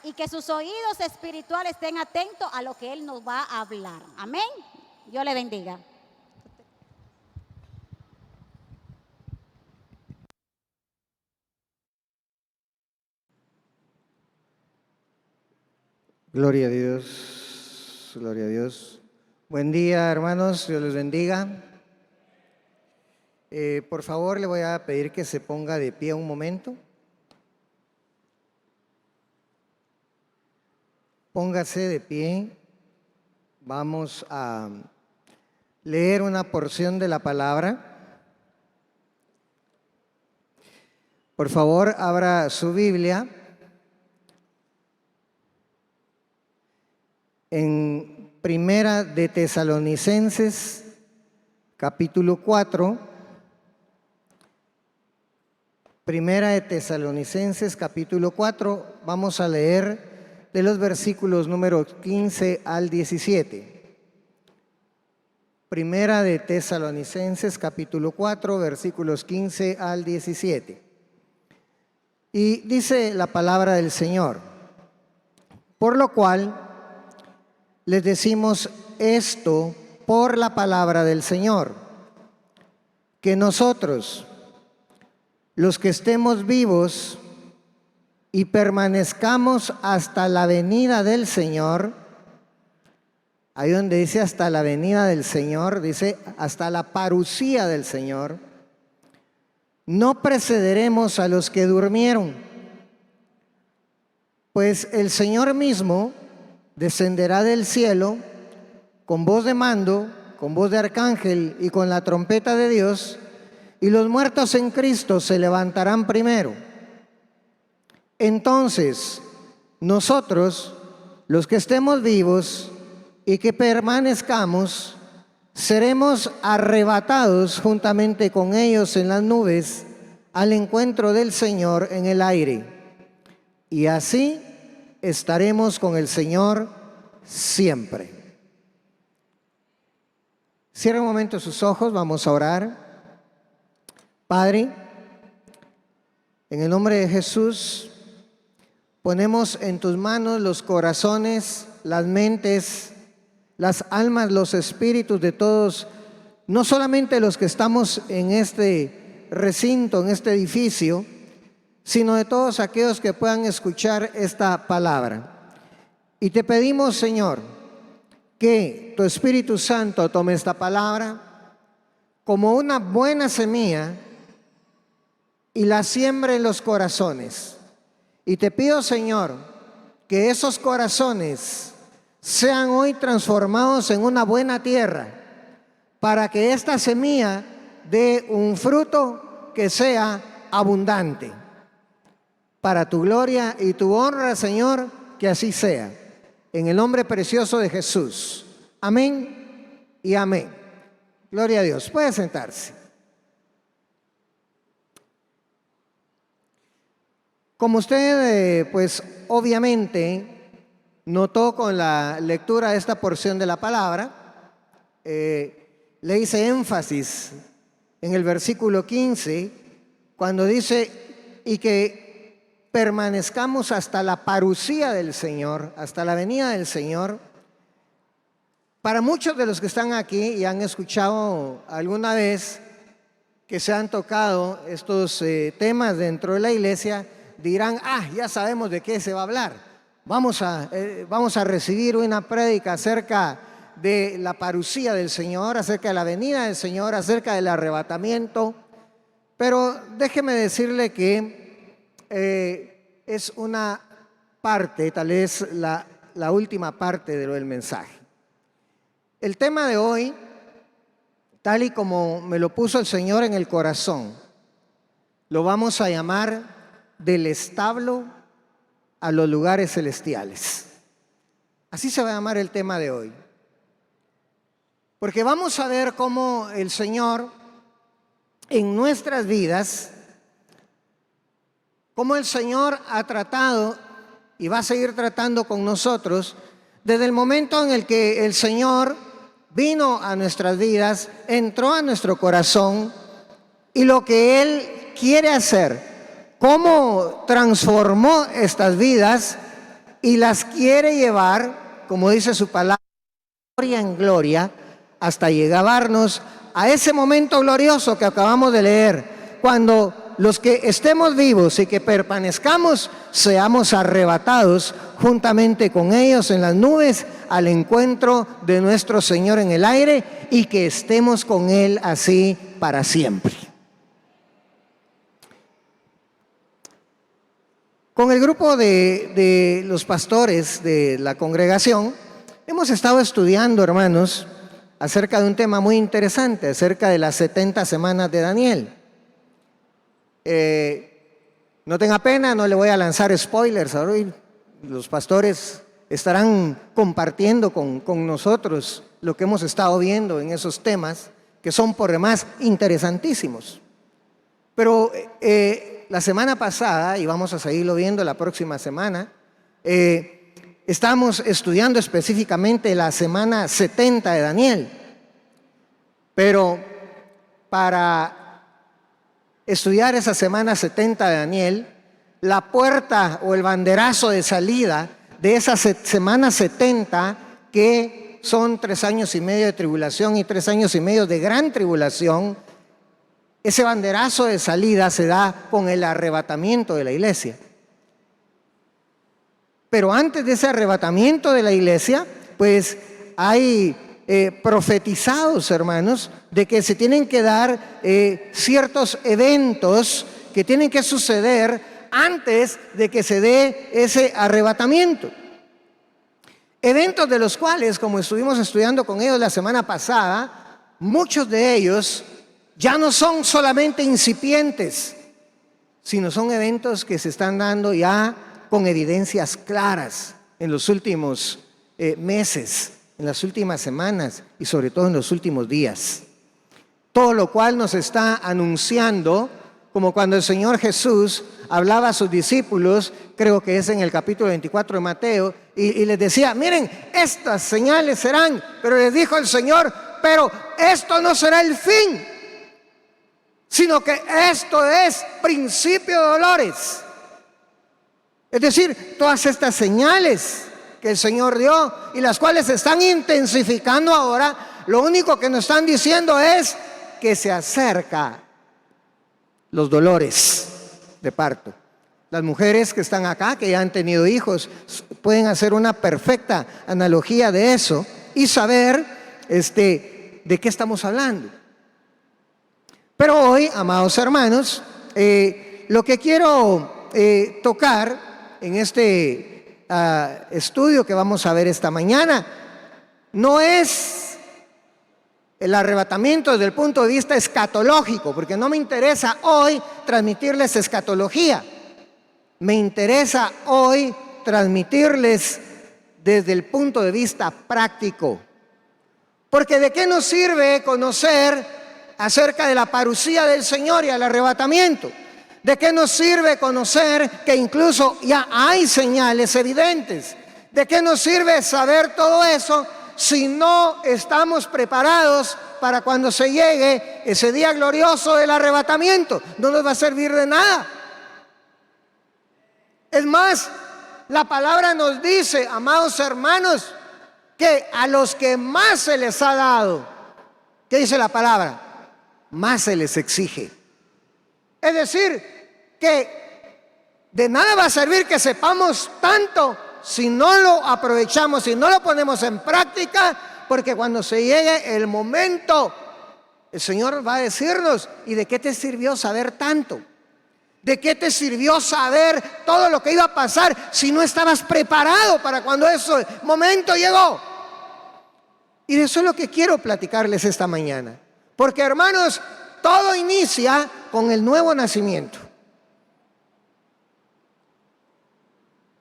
y que sus oídos espirituales estén atentos a lo que Él nos va a hablar. Amén. Dios le bendiga. Gloria a Dios, gloria a Dios. Buen día, hermanos, Dios les bendiga. Por favor, le voy a pedir que se ponga de pie un momento. Póngase de pie. Vamos a leer una porción de la palabra. Por favor, abra su Biblia en Primera de Tesalonicenses, capítulo 4. Primera de Tesalonicenses, capítulo 4. Vamos a leer de los versículos números 15 al 17. Primera de Tesalonicenses, capítulo 4, versículos 15 al 17. Y dice la palabra del Señor: por lo cual les decimos esto por la palabra del Señor, que nosotros, los que estemos vivos y permanezcamos hasta la venida del Señor, ahí donde dice hasta la venida del Señor, dice hasta la parucía del Señor, no precederemos a los que durmieron, pues el Señor mismo descenderá del cielo con voz de mando, con voz de arcángel y con la trompeta de Dios, y los muertos en Cristo se levantarán primero. Entonces, nosotros, los que estemos vivos y que permanezcamos, seremos arrebatados juntamente con ellos en las nubes al encuentro del Señor en el aire. Y así estaremos con el Señor siempre. Cierra un momento sus ojos, vamos a orar. Padre, en el nombre de Jesús, ponemos en tus manos los corazones, las mentes, las almas, los espíritus de todos, no solamente los que estamos en este recinto, en este edificio, sino de todos aquellos que puedan escuchar esta palabra. Y te pedimos, Señor, que tu Espíritu Santo tome esta palabra como una buena semilla y la siembre en los corazones. Y te pido, Señor, que esos corazones sean hoy transformados en una buena tierra, para que esta semilla dé un fruto que sea abundante. Para tu gloria y tu honra, Señor, que así sea. En el nombre precioso de Jesús. Amén y amén. Gloria a Dios. Puede sentarse. Como usted, pues obviamente notó con la lectura de esta porción de la palabra, le hice énfasis en el versículo 15, cuando dice, y que permanezcamos hasta la parucía del Señor, hasta la venida del Señor. Para muchos de los que están aquí y han escuchado alguna vez que se han tocado estos temas dentro de la iglesia, dirán, ya sabemos de qué se va a hablar. Vamos a recibir una prédica acerca de la parucía del Señor, acerca de la venida del Señor, acerca del arrebatamiento. Pero déjeme decirle que es una parte, tal vez la última parte de lo del mensaje. El tema de hoy, tal y como me lo puso el Señor en el corazón, lo vamos a llamar del establo a los lugares celestiales. Así se va a llamar el tema de hoy. Porque vamos a ver cómo el Señor en nuestras vidas, cómo el Señor ha tratado y va a seguir tratando con nosotros desde el momento en el que el Señor vino a nuestras vidas, entró a nuestro corazón, y lo que Él quiere hacer, cómo transformó estas vidas y las quiere llevar, como dice su palabra, gloria en gloria, hasta llevarnos a ese momento glorioso que acabamos de leer, cuando los que estemos vivos y que permanezcamos seamos arrebatados juntamente con ellos en las nubes al encuentro de nuestro Señor en el aire, y que estemos con Él así para siempre. Con el grupo de los pastores de la congregación hemos estado estudiando, hermanos, acerca de un tema muy interesante, acerca de las 70 semanas de Daniel. No tenga pena, no le voy a lanzar spoilers. Ahora los pastores estarán compartiendo con nosotros lo que hemos estado viendo en esos temas, que son por demás interesantísimos. Pero la semana pasada, y vamos a seguirlo viendo la próxima semana, estamos estudiando específicamente la semana 70 de Daniel. Pero para estudiar esa semana 70 de Daniel, la puerta o el banderazo de salida de esa semana 70, que son 3 años y medio de tribulación y 3 años y medio de gran tribulación, ese banderazo de salida se da con el arrebatamiento de la iglesia. Pero antes de ese arrebatamiento de la iglesia, pues hay profetizados, hermanos, de que se tienen que dar ciertos eventos que tienen que suceder antes de que se dé ese arrebatamiento. Eventos de los cuales, como estuvimos estudiando con ellos la semana pasada, muchos de ellos ya no son solamente incipientes, sino son eventos que se están dando ya con evidencias claras en los últimos meses, en las últimas semanas y sobre todo en los últimos días. Todo lo cual nos está anunciando, como cuando el Señor Jesús hablaba a sus discípulos, creo que es en el capítulo 24 de Mateo, y les decía, miren, estas señales serán, pero les dijo el Señor, pero esto no será el fin, sino que esto es principio de dolores. Es decir, todas estas señales que el Señor dio y las cuales se están intensificando ahora, lo único que nos están diciendo es que se acerca los dolores de parto. Las mujeres que están acá, que ya han tenido hijos, pueden hacer una perfecta analogía de eso y saber de qué estamos hablando. Pero hoy, amados hermanos, lo que quiero tocar en este estudio que vamos a ver esta mañana no es el arrebatamiento desde el punto de vista escatológico, porque no me interesa hoy transmitirles escatología. Me interesa hoy transmitirles desde el punto de vista práctico. Porque ¿de qué nos sirve conocer acerca de la parucía del Señor y el arrebatamiento? ¿De qué nos sirve conocer que incluso ya hay señales evidentes? ¿De qué nos sirve saber todo eso si no estamos preparados para cuando se llegue ese día glorioso del arrebatamiento? No nos va a servir de nada. Es más, la palabra nos dice, amados hermanos, que a los que más se les ha dado, ¿qué dice la palabra? Más se les exige. Es decir, que de nada va a servir que sepamos tanto si no lo aprovechamos, si no lo ponemos en práctica, porque cuando se llegue el momento, el Señor va a decirnos, ¿y de qué te sirvió saber tanto? ¿De qué te sirvió saber todo lo que iba a pasar si no estabas preparado para cuando ese momento llegó? Y de eso es lo que quiero platicarles esta mañana. Porque, hermanos, todo inicia con el nuevo nacimiento.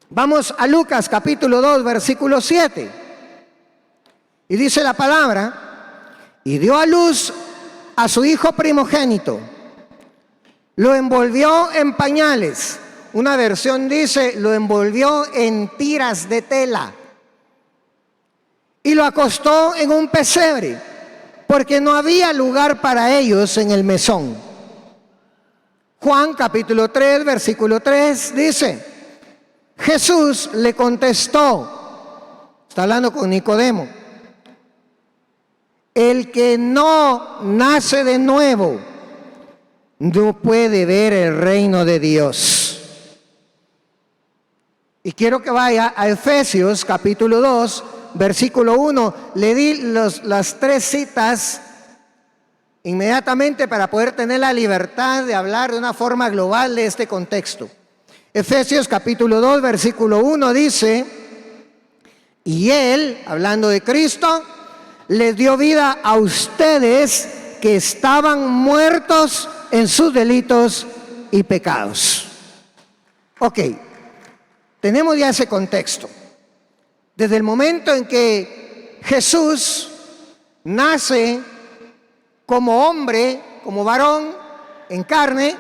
Vamos a Lucas capítulo 2, versículo 7. Y dice la palabra, y dio a luz a su hijo primogénito. Lo envolvió en pañales. Una versión dice, lo envolvió en tiras de tela. Y lo acostó en un pesebre, porque no había lugar para ellos en el mesón. Juan capítulo 3, versículo 3 dice, Jesús le contestó, está hablando con Nicodemo: el que no nace de nuevo no puede ver el reino de Dios. Y quiero que vaya a Efesios capítulo 2, versículo 1. Le di las 3 citas inmediatamente para poder tener la libertad de hablar de una forma global de este contexto. Efesios capítulo 2, versículo 1 dice: y Él, hablando de Cristo, les dio vida a ustedes que estaban muertos en sus delitos y pecados. Ok, tenemos ya ese contexto. Desde el momento en que Jesús nace como hombre, como varón, en carne,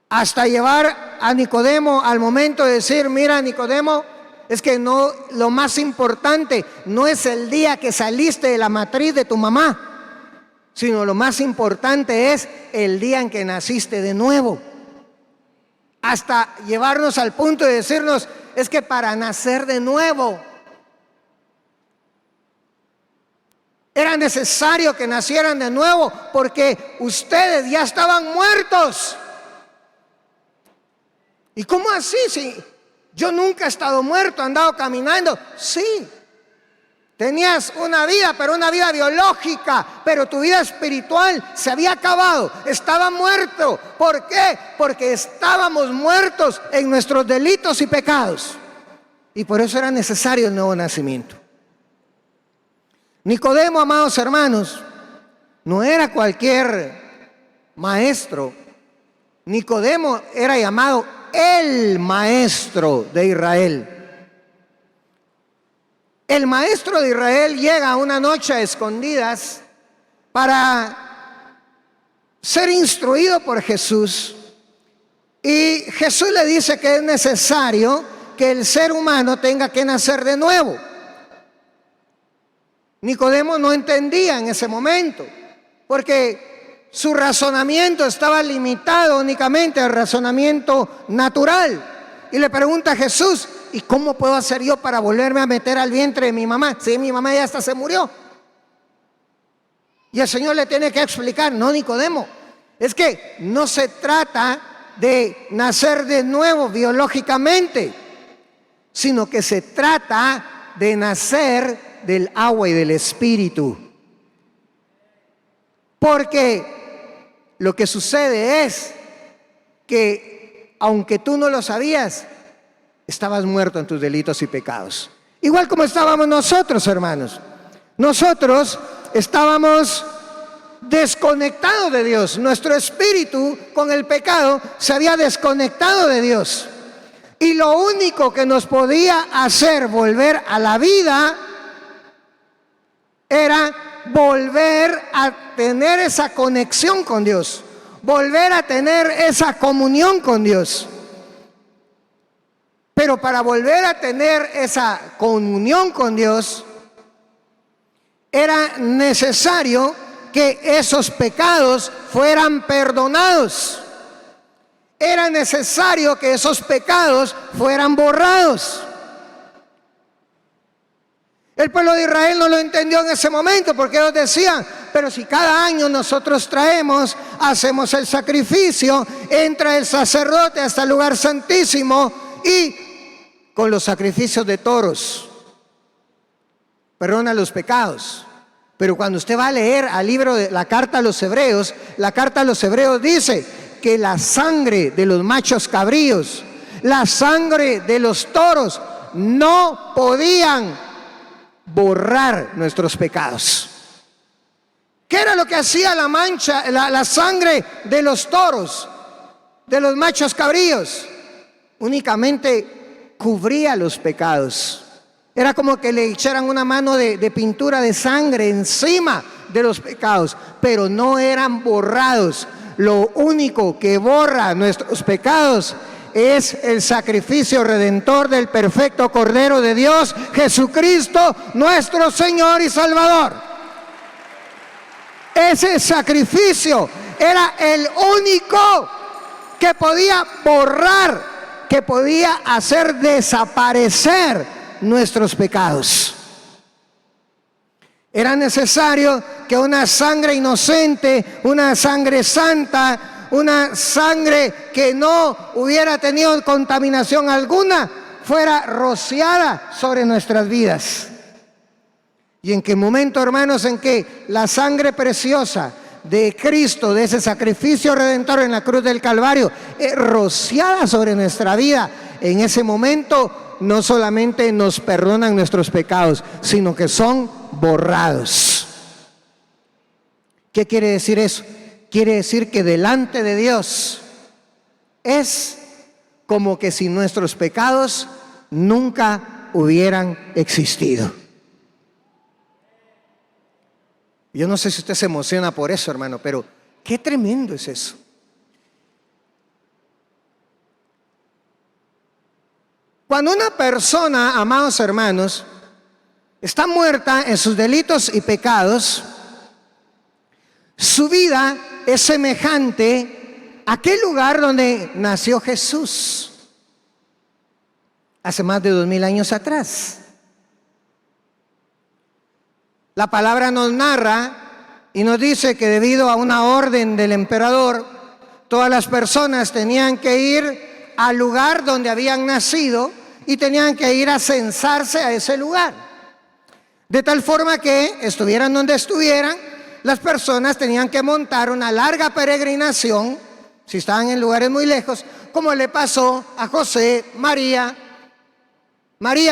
hasta llevar a Nicodemo al momento de decir: mira, Nicodemo, es que no, lo más importante no es el día que saliste de la matriz de tu mamá, sino lo más importante es el día en que naciste de nuevo. Hasta llevarnos al punto de decirnos: es que para nacer de nuevo era necesario que nacieran de nuevo, porque ustedes ya estaban muertos. ¿Y cómo así? Si yo nunca he estado muerto, he andado caminando. Sí, tenías una vida, pero una vida biológica, pero tu vida espiritual se había acabado, estaba muerto. ¿Por qué? Porque estábamos muertos en nuestros delitos y pecados, y por eso era necesario el nuevo nacimiento. Nicodemo, amados hermanos, no era cualquier maestro. Nicodemo era llamado el maestro de Israel. El maestro de Israel llega una noche a escondidas para ser instruido por Jesús, y Jesús le dice que es necesario que el ser humano tenga que nacer de nuevo. Nicodemo no entendía en ese momento, porque su razonamiento estaba limitado únicamente al razonamiento natural. Y le pregunta a Jesús: ¿y cómo puedo hacer yo para volverme a meter al vientre de mi mamá? Si mi mamá ya hasta se murió. Y el Señor le tiene que explicar: no, Nicodemo, es que no se trata de nacer de nuevo biológicamente, sino que se trata de nacer del agua y del Espíritu. Porque lo que sucede es que, aunque tú no lo sabías, estabas muerto en tus delitos y pecados. Igual como estábamos nosotros, hermanos. Nosotros estábamos desconectados de Dios. Nuestro espíritu, con el pecado, se había desconectado de Dios. Y lo único que nos podía hacer volver a la vida era volver a tener esa conexión con Dios, volver a tener esa comunión con Dios. Pero para volver a tener esa comunión con Dios, era necesario que esos pecados fueran perdonados. Era necesario que esos pecados fueran borrados. El pueblo de Israel no lo entendió en ese momento, porque ellos decían: pero si cada año nosotros traemos, hacemos el sacrificio, entra el sacerdote hasta el lugar santísimo y con los sacrificios de toros perdona los pecados. Pero cuando usted va a leer al libro de la carta a los Hebreos, la carta a los Hebreos dice que la sangre de los machos cabríos, la sangre de los toros no podían borrar nuestros pecados. ¿Qué era lo que hacía la mancha, la sangre de los toros, de los machos cabríos? Únicamente cubría los pecados. Era como que le echaran una mano de pintura de sangre encima de los pecados, pero no eran borrados. Lo único que borra nuestros pecados es el sacrificio redentor del perfecto Cordero de Dios, Jesucristo, nuestro Señor y Salvador. Ese sacrificio era el único que podía borrar, que podía hacer desaparecer nuestros pecados. Era necesario que una sangre inocente, una sangre santa, una sangre que no hubiera tenido contaminación alguna, fuera rociada sobre nuestras vidas. Y en qué momento, hermanos, en que la sangre preciosa de Cristo, de ese sacrificio redentor en la cruz del Calvario, es rociada sobre nuestra vida, en ese momento no solamente nos perdonan nuestros pecados, sino que son borrados. ¿Qué quiere decir eso? Quiere decir que delante de Dios es como que si nuestros pecados nunca hubieran existido. Yo no sé si usted se emociona por eso, hermano, pero qué tremendo es eso. Cuando una persona, amados hermanos, está muerta en sus delitos y pecados, su vida es semejante a aquel lugar donde nació Jesús hace más de 2000 años atrás. La palabra nos narra y nos dice que debido a una orden del emperador, todas las personas tenían que ir al lugar donde habían nacido y tenían que ir a censarse a ese lugar. De tal forma que estuvieran donde estuvieran, las personas tenían que montar una larga peregrinación, si estaban en lugares muy lejos, como le pasó a José, María,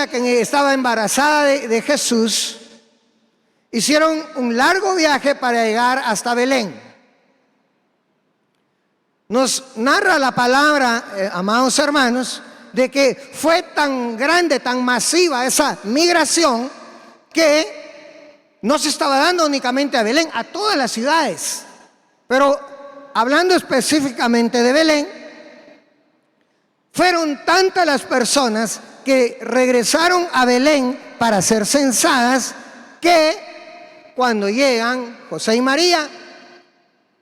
que estaba embarazada de Jesús. Hicieron un largo viaje para llegar hasta Belén. Nos narra la palabra, amados hermanos, de que fue tan grande, tan masiva esa migración, que no se estaba dando únicamente a Belén, a todas las ciudades. Pero hablando específicamente de Belén, fueron tantas las personas que regresaron a Belén para ser censadas, que cuando llegan José y María,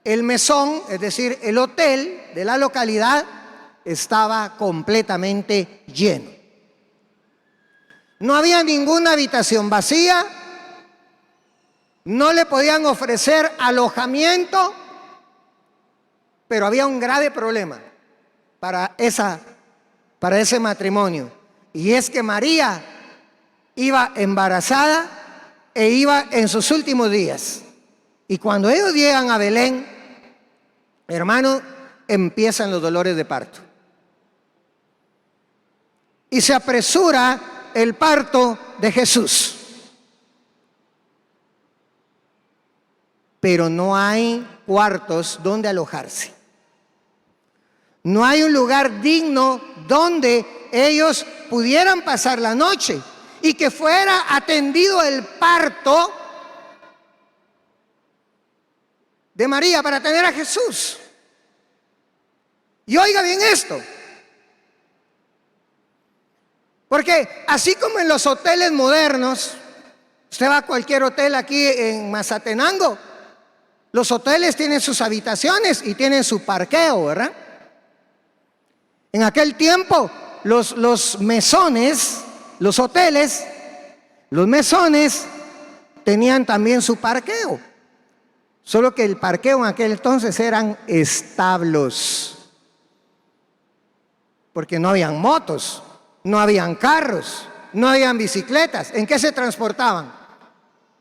el mesón, es decir, el hotel de la localidad, estaba completamente lleno. No había ninguna habitación vacía, no le podían ofrecer alojamiento, pero había un grave problema para ese matrimonio, y es que María iba embarazada e iba en sus últimos días. Y cuando ellos llegan a Belén, hermano, empiezan los dolores de parto. Y se apresura el parto de Jesús. Pero no hay cuartos donde alojarse. No hay un lugar digno donde ellos pudieran pasar la noche y que fuera atendido el parto de María para tener a Jesús. Y oiga bien esto, porque así como en los hoteles modernos, usted va a cualquier hotel aquí en Mazatenango, los hoteles tienen sus habitaciones y tienen su parqueo, ¿verdad? En aquel tiempo los mesones, los hoteles, los mesones tenían también su parqueo. Solo que el parqueo en aquel entonces eran establos, porque no habían motos, no habían carros, no habían bicicletas. ¿En qué se transportaban?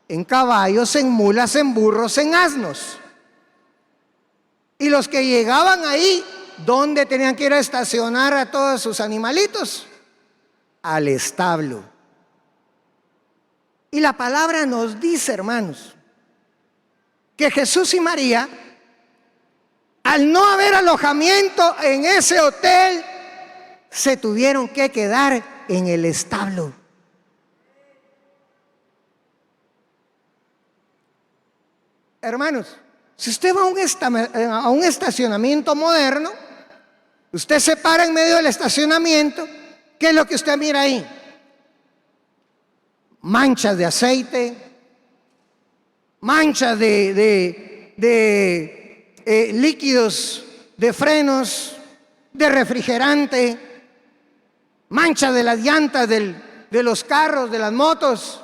En caballos, en mulas, en burros, en asnos. Y los que llegaban ahí, ¿dónde tenían que ir a estacionar a todos sus animalitos? Al establo. Y la palabra nos dice, hermanos, que Jesús y María, al no haber alojamiento en ese hotel, se tuvieron que quedar en el establo. Hermanos, si usted va a un estacionamiento moderno, usted se para en medio del estacionamiento, ¿qué es lo que usted mira ahí? Manchas de aceite, manchas de líquidos de frenos, de refrigerante, manchas de las llantas de los carros, de las motos.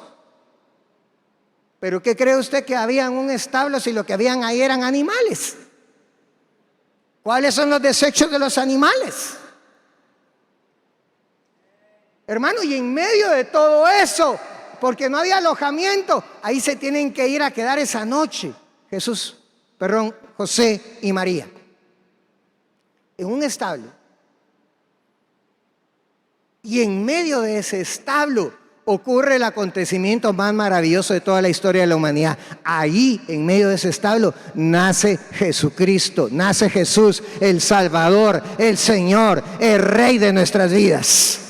Pero ¿qué cree usted que había en un establo si lo que habían ahí eran animales? ¿Cuáles son los desechos de los animales? Hermano, y en medio de todo eso, porque no había alojamiento, ahí se tienen que ir a quedar esa noche José y María, en un establo. Y en medio de ese establo ocurre el acontecimiento más maravilloso de toda la historia de la humanidad. Ahí, en medio de ese establo, nace Jesucristo, nace Jesús, el Salvador, el Señor, el Rey de nuestras vidas.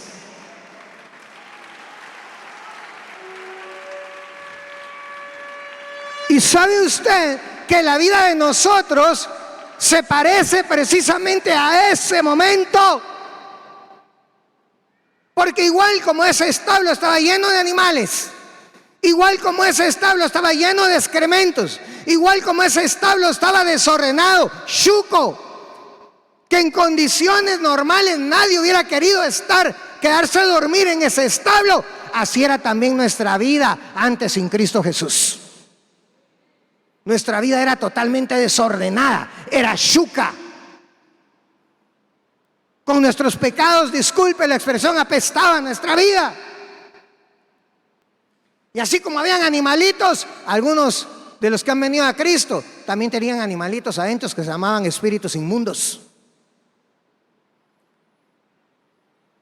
¿Y sabe usted que la vida de nosotros se parece precisamente a ese momento? Porque igual como ese establo estaba lleno de animales, igual como ese establo estaba lleno de excrementos, igual como ese establo estaba desordenado, chuco, que en condiciones normales nadie hubiera querido quedarse a dormir en ese establo, así era también nuestra vida antes sin Cristo Jesús. Nuestra vida era totalmente desordenada, era chuca. Con nuestros pecados, disculpe la expresión, apestaba nuestra vida. Y así como habían animalitos, algunos de los que han venido a Cristo también tenían animalitos adentro que se llamaban espíritus inmundos.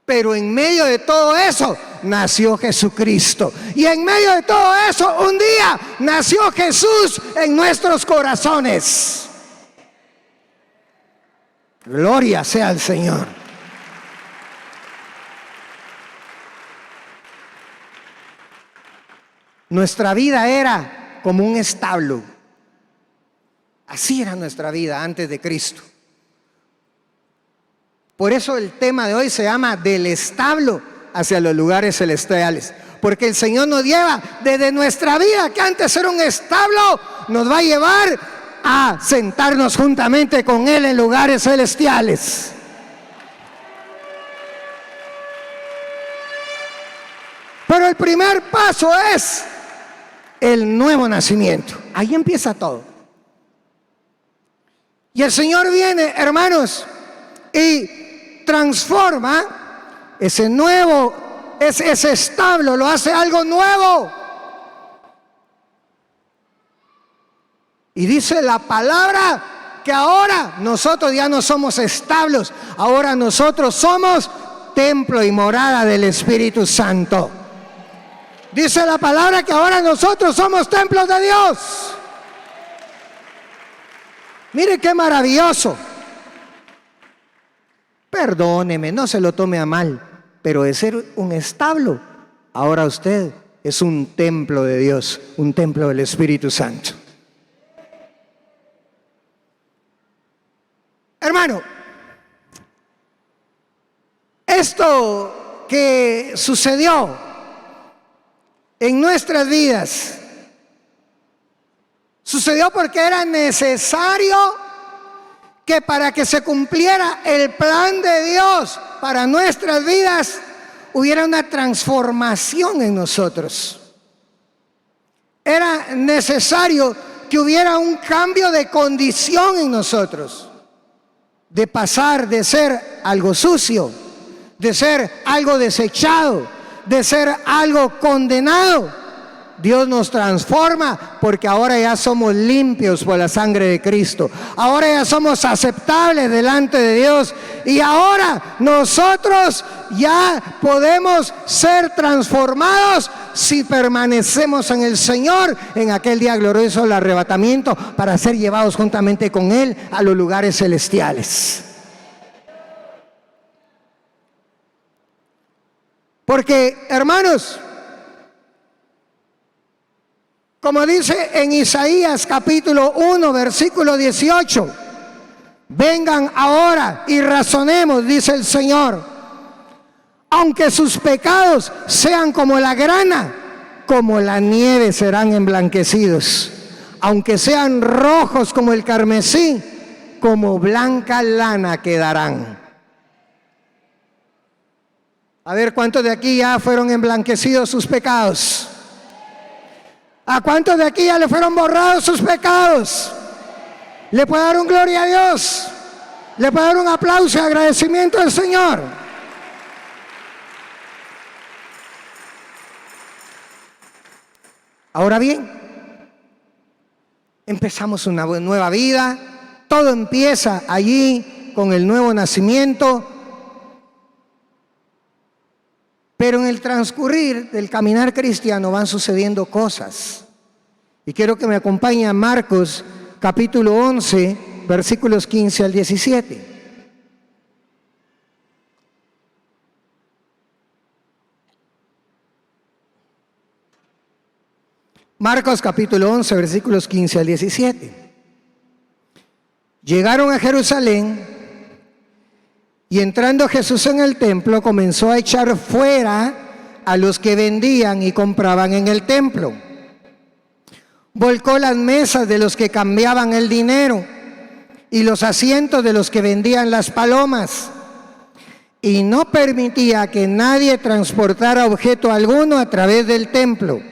Pero en medio de todo eso nació Jesucristo. Y en medio de todo eso, un día nació Jesús en nuestros corazones. Gloria sea al Señor. Nuestra vida era como un establo. Así era nuestra vida antes de Cristo. Por eso el tema de hoy se llama del establo hacia los lugares celestiales. Porque el Señor nos lleva desde nuestra vida, que antes era un establo, nos va a llevar a sentarnos juntamente con Él en lugares celestiales. Pero el primer paso es el nuevo nacimiento. Ahí empieza todo. Y el Señor viene, hermanos, y transforma ese establo, lo hace algo nuevo. Y dice la palabra que ahora nosotros ya no somos establos, ahora nosotros somos templo y morada del Espíritu Santo. Dice la palabra que ahora nosotros somos templos de Dios. Mire qué maravilloso. Perdóneme, no se lo tome a mal, pero de ser un establo, ahora usted es un templo de Dios, un templo del Espíritu Santo. Hermano, esto que sucedió en nuestras vidas sucedió porque era necesario que para que se cumpliera el plan de Dios para nuestras vidas hubiera una transformación en nosotros. Era necesario que hubiera un cambio de condición en nosotros, de pasar de ser algo sucio, de ser algo desechado, de ser algo condenado. Dios nos transforma porque ahora ya somos limpios por la sangre de Cristo. Ahora ya somos aceptables delante de Dios. Y ahora nosotros ya podemos ser transformados si permanecemos en el Señor en aquel día glorioso del arrebatamiento para ser llevados juntamente con Él a los lugares celestiales. Porque, hermanos, como dice en Isaías capítulo 1, versículo 18, vengan ahora y razonemos, dice el Señor, aunque sus pecados sean como la grana, como la nieve serán emblanquecidos, aunque sean rojos como el carmesí, como blanca lana quedarán. A ver, ¿cuántos de aquí ya fueron emblanquecidos sus pecados? ¿A cuántos de aquí ya le fueron borrados sus pecados? ¿Le puede dar un gloria a Dios? ¿Le puede dar un aplauso y agradecimiento al Señor? Ahora bien, empezamos una nueva vida, todo empieza allí con el nuevo nacimiento, pero en el transcurrir del caminar cristiano van sucediendo cosas. Y quiero que me acompañe a Marcos capítulo 11, versículos 15 al 17. Marcos capítulo 11, versículos 15 al 17. Llegaron a Jerusalén y entrando Jesús en el templo comenzó a echar fuera a los que vendían y compraban en el templo. Volcó las mesas de los que cambiaban el dinero y los asientos de los que vendían las palomas, y no permitía que nadie transportara objeto alguno a través del templo.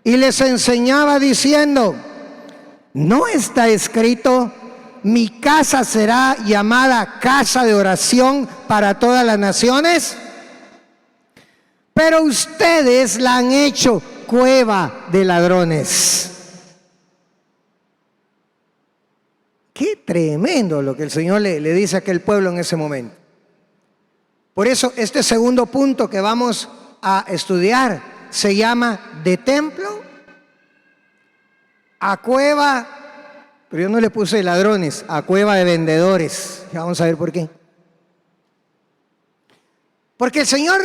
Y les enseñaba diciendo: ¿no está escrito: mi casa será llamada casa de oración para todas las naciones? Pero ustedes la han hecho cueva de ladrones. Qué tremendo lo que el Señor le dice a aquel pueblo en ese momento. Por eso este segundo punto que vamos a estudiar se llama de templo a cueva, pero yo no le puse ladrones, a cueva de vendedores. Ya vamos a ver por qué. Porque el Señor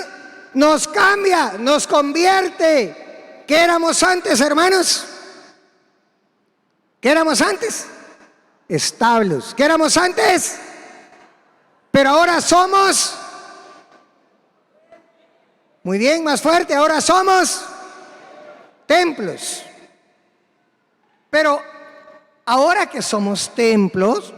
nos cambia, nos convierte. ¿Qué éramos antes, hermanos? ¿Qué éramos antes? Establos. ¿Qué éramos antes? Pero ahora somos... Muy bien, más fuerte. Ahora somos templos. Pero ahora que somos templos,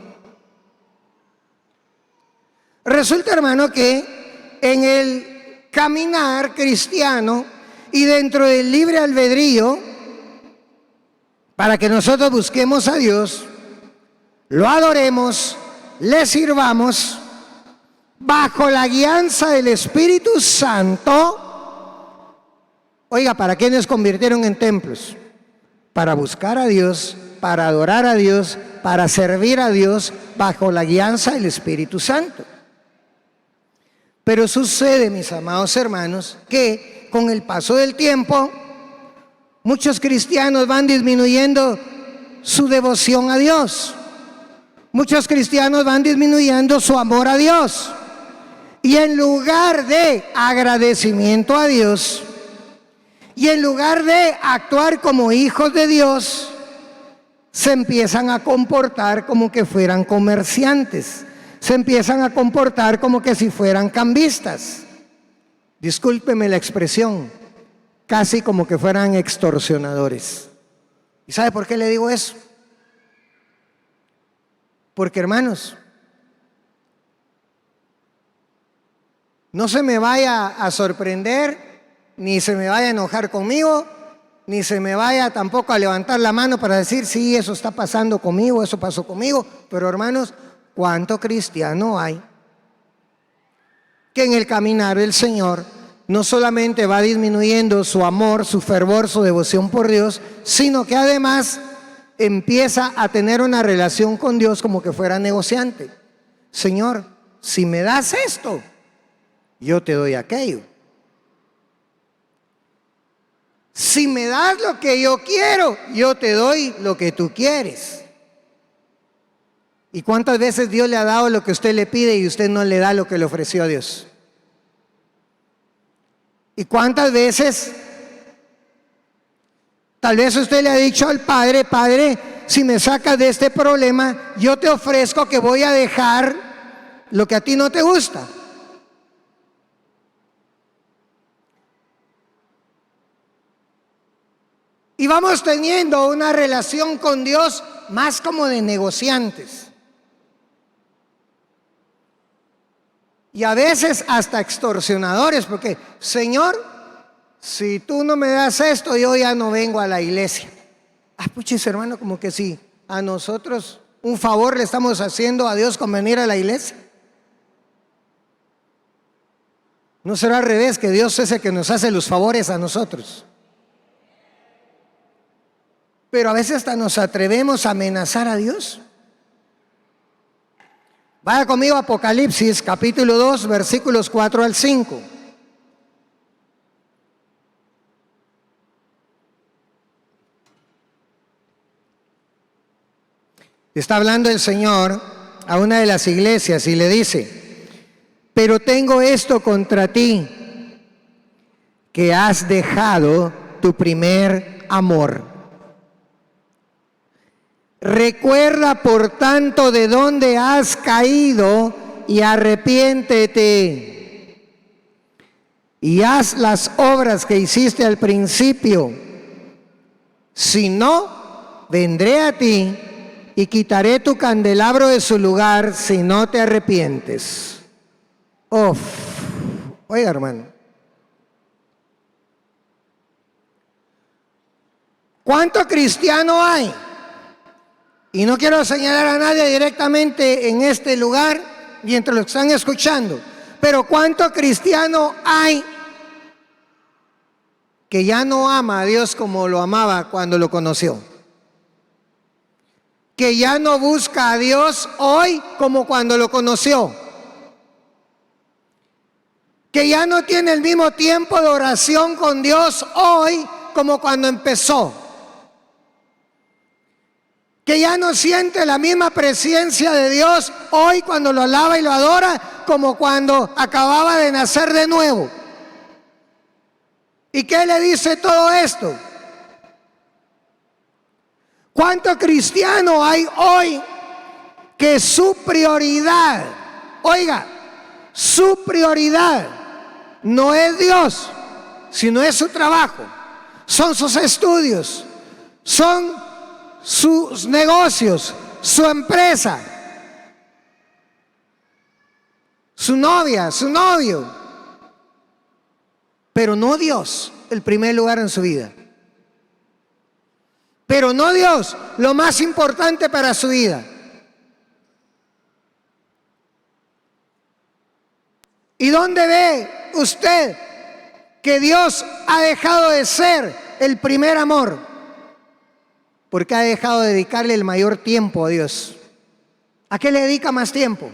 resulta, hermano, que en el caminar cristiano y dentro del libre albedrío, para que nosotros busquemos a Dios, lo adoremos, le sirvamos, bajo la guianza del Espíritu Santo. Oiga, ¿para qué nos convirtieron en templos? Para buscar a Dios, para adorar a Dios, para servir a Dios bajo la guianza del Espíritu Santo. Pero sucede, mis amados hermanos, que con el paso del tiempo, muchos cristianos van disminuyendo su devoción a Dios. Muchos cristianos van disminuyendo su amor a Dios. Y en lugar de agradecimiento a Dios, y en lugar de actuar como hijos de Dios, se empiezan a comportar como que fueran comerciantes. Se empiezan a comportar como que si fueran cambistas. Discúlpeme la expresión, casi como que fueran extorsionadores. ¿Y sabe por qué le digo eso? Porque, hermanos, no se me vaya a sorprender, ni se me vaya a enojar conmigo, ni se me vaya tampoco a levantar la mano para decir: sí, eso está pasando conmigo, eso pasó conmigo. Pero, hermanos, ¿cuánto cristiano hay que en el caminar del Señor no solamente va disminuyendo su amor, su fervor, su devoción por Dios, sino que además empieza a tener una relación con Dios como que fuera negociante? Señor, si me das esto, yo te doy aquello. Si me das lo que yo quiero, yo te doy lo que tú quieres. ¿Y cuántas veces Dios le ha dado lo que usted le pide y usted no le da lo que le ofreció a Dios? ¿Y cuántas veces tal vez usted le ha dicho al Padre: Padre, si me sacas de este problema, yo te ofrezco que voy a dejar lo que a ti no te gusta? Y vamos teniendo una relación con Dios más como de negociantes. y a veces hasta extorsionadores, porque Señor, si tú no me das esto, yo ya no vengo a la iglesia. Ah, puchis, hermano, como que sí, a nosotros un favor le estamos haciendo a Dios con venir a la iglesia. ¿No será al revés, que Dios es el que nos hace los favores a nosotros? Pero a veces hasta nos atrevemos a amenazar a Dios. Vaya conmigo a Apocalipsis, capítulo 2, versículos 4 al 5. Está hablando el Señor a una de las iglesias y le dice: pero tengo esto contra ti, que has dejado tu primer amor. Recuerda, por tanto, de dónde has caído y arrepiéntete. Y haz las obras que hiciste al principio. Si no, vendré a ti y quitaré tu candelabro de su lugar si no te arrepientes. Uf. Oiga, hermano. ¿Cuánto cristiano hay? Y no quiero señalar a nadie directamente en este lugar y entre los que están escuchando, pero ¿cuánto cristiano hay que ya no ama a Dios como lo amaba cuando lo conoció? Que ya no busca a Dios hoy como cuando lo conoció. Que ya no tiene el mismo tiempo de oración con Dios hoy como cuando empezó. Que ya no siente la misma presencia de Dios hoy cuando lo alaba y lo adora como cuando acababa de nacer de nuevo. ¿Y qué le dice todo esto? ¿Cuánto cristiano hay hoy que su prioridad, oiga, su prioridad no es Dios, sino es su trabajo, son sus estudios, son sus negocios, su empresa, su novia, su novio, pero no Dios el primer lugar en su vida? Pero no Dios lo más importante para su vida. ¿Y dónde ve usted que Dios ha dejado de ser el primer amor? Porque ha dejado de dedicarle el mayor tiempo a Dios. ¿A qué le dedica más tiempo?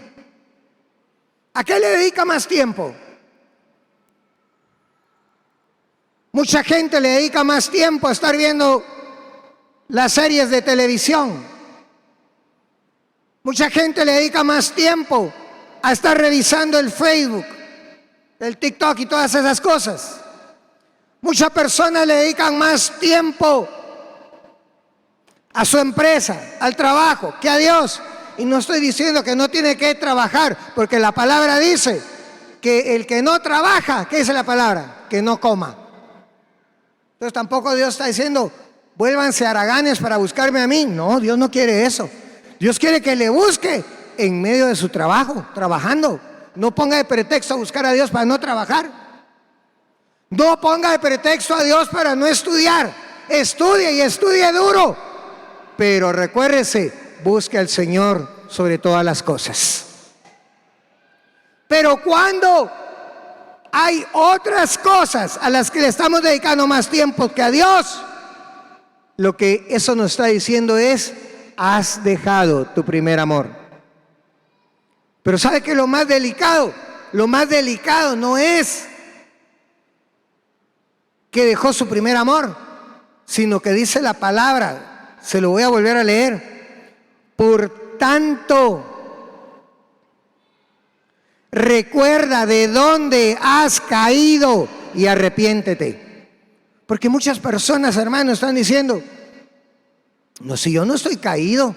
¿A qué le dedica más tiempo? Mucha gente le dedica más tiempo a estar viendo las series de televisión. Mucha gente le dedica más tiempo a estar revisando el Facebook, el TikTok y todas esas cosas. Muchas personas le dedican más tiempo a su empresa, al trabajo, que a Dios. Y no estoy diciendo que no tiene que trabajar, porque la palabra dice que el que no trabaja, ¿qué dice la palabra? Que no coma. Entonces tampoco Dios está diciendo: vuélvanse haraganes para buscarme a mí. No, Dios no quiere eso. Dios quiere que le busque en medio de su trabajo, trabajando. No ponga de pretexto a buscar a Dios para no trabajar. No ponga de pretexto a Dios para no estudiar. Estudie y estudie duro. Pero recuérdese, busque al Señor sobre todas las cosas. Pero cuando hay otras cosas a las que le estamos dedicando más tiempo que a Dios, lo que eso nos está diciendo es: has dejado tu primer amor. Pero ¿sabe qué es lo más delicado? Lo más delicado no es que dejó su primer amor, sino que dice la palabra, se lo voy a volver a leer: por tanto, recuerda de dónde has caído y arrepiéntete. Porque muchas personas, hermanos, están diciendo: no, si yo no estoy caído,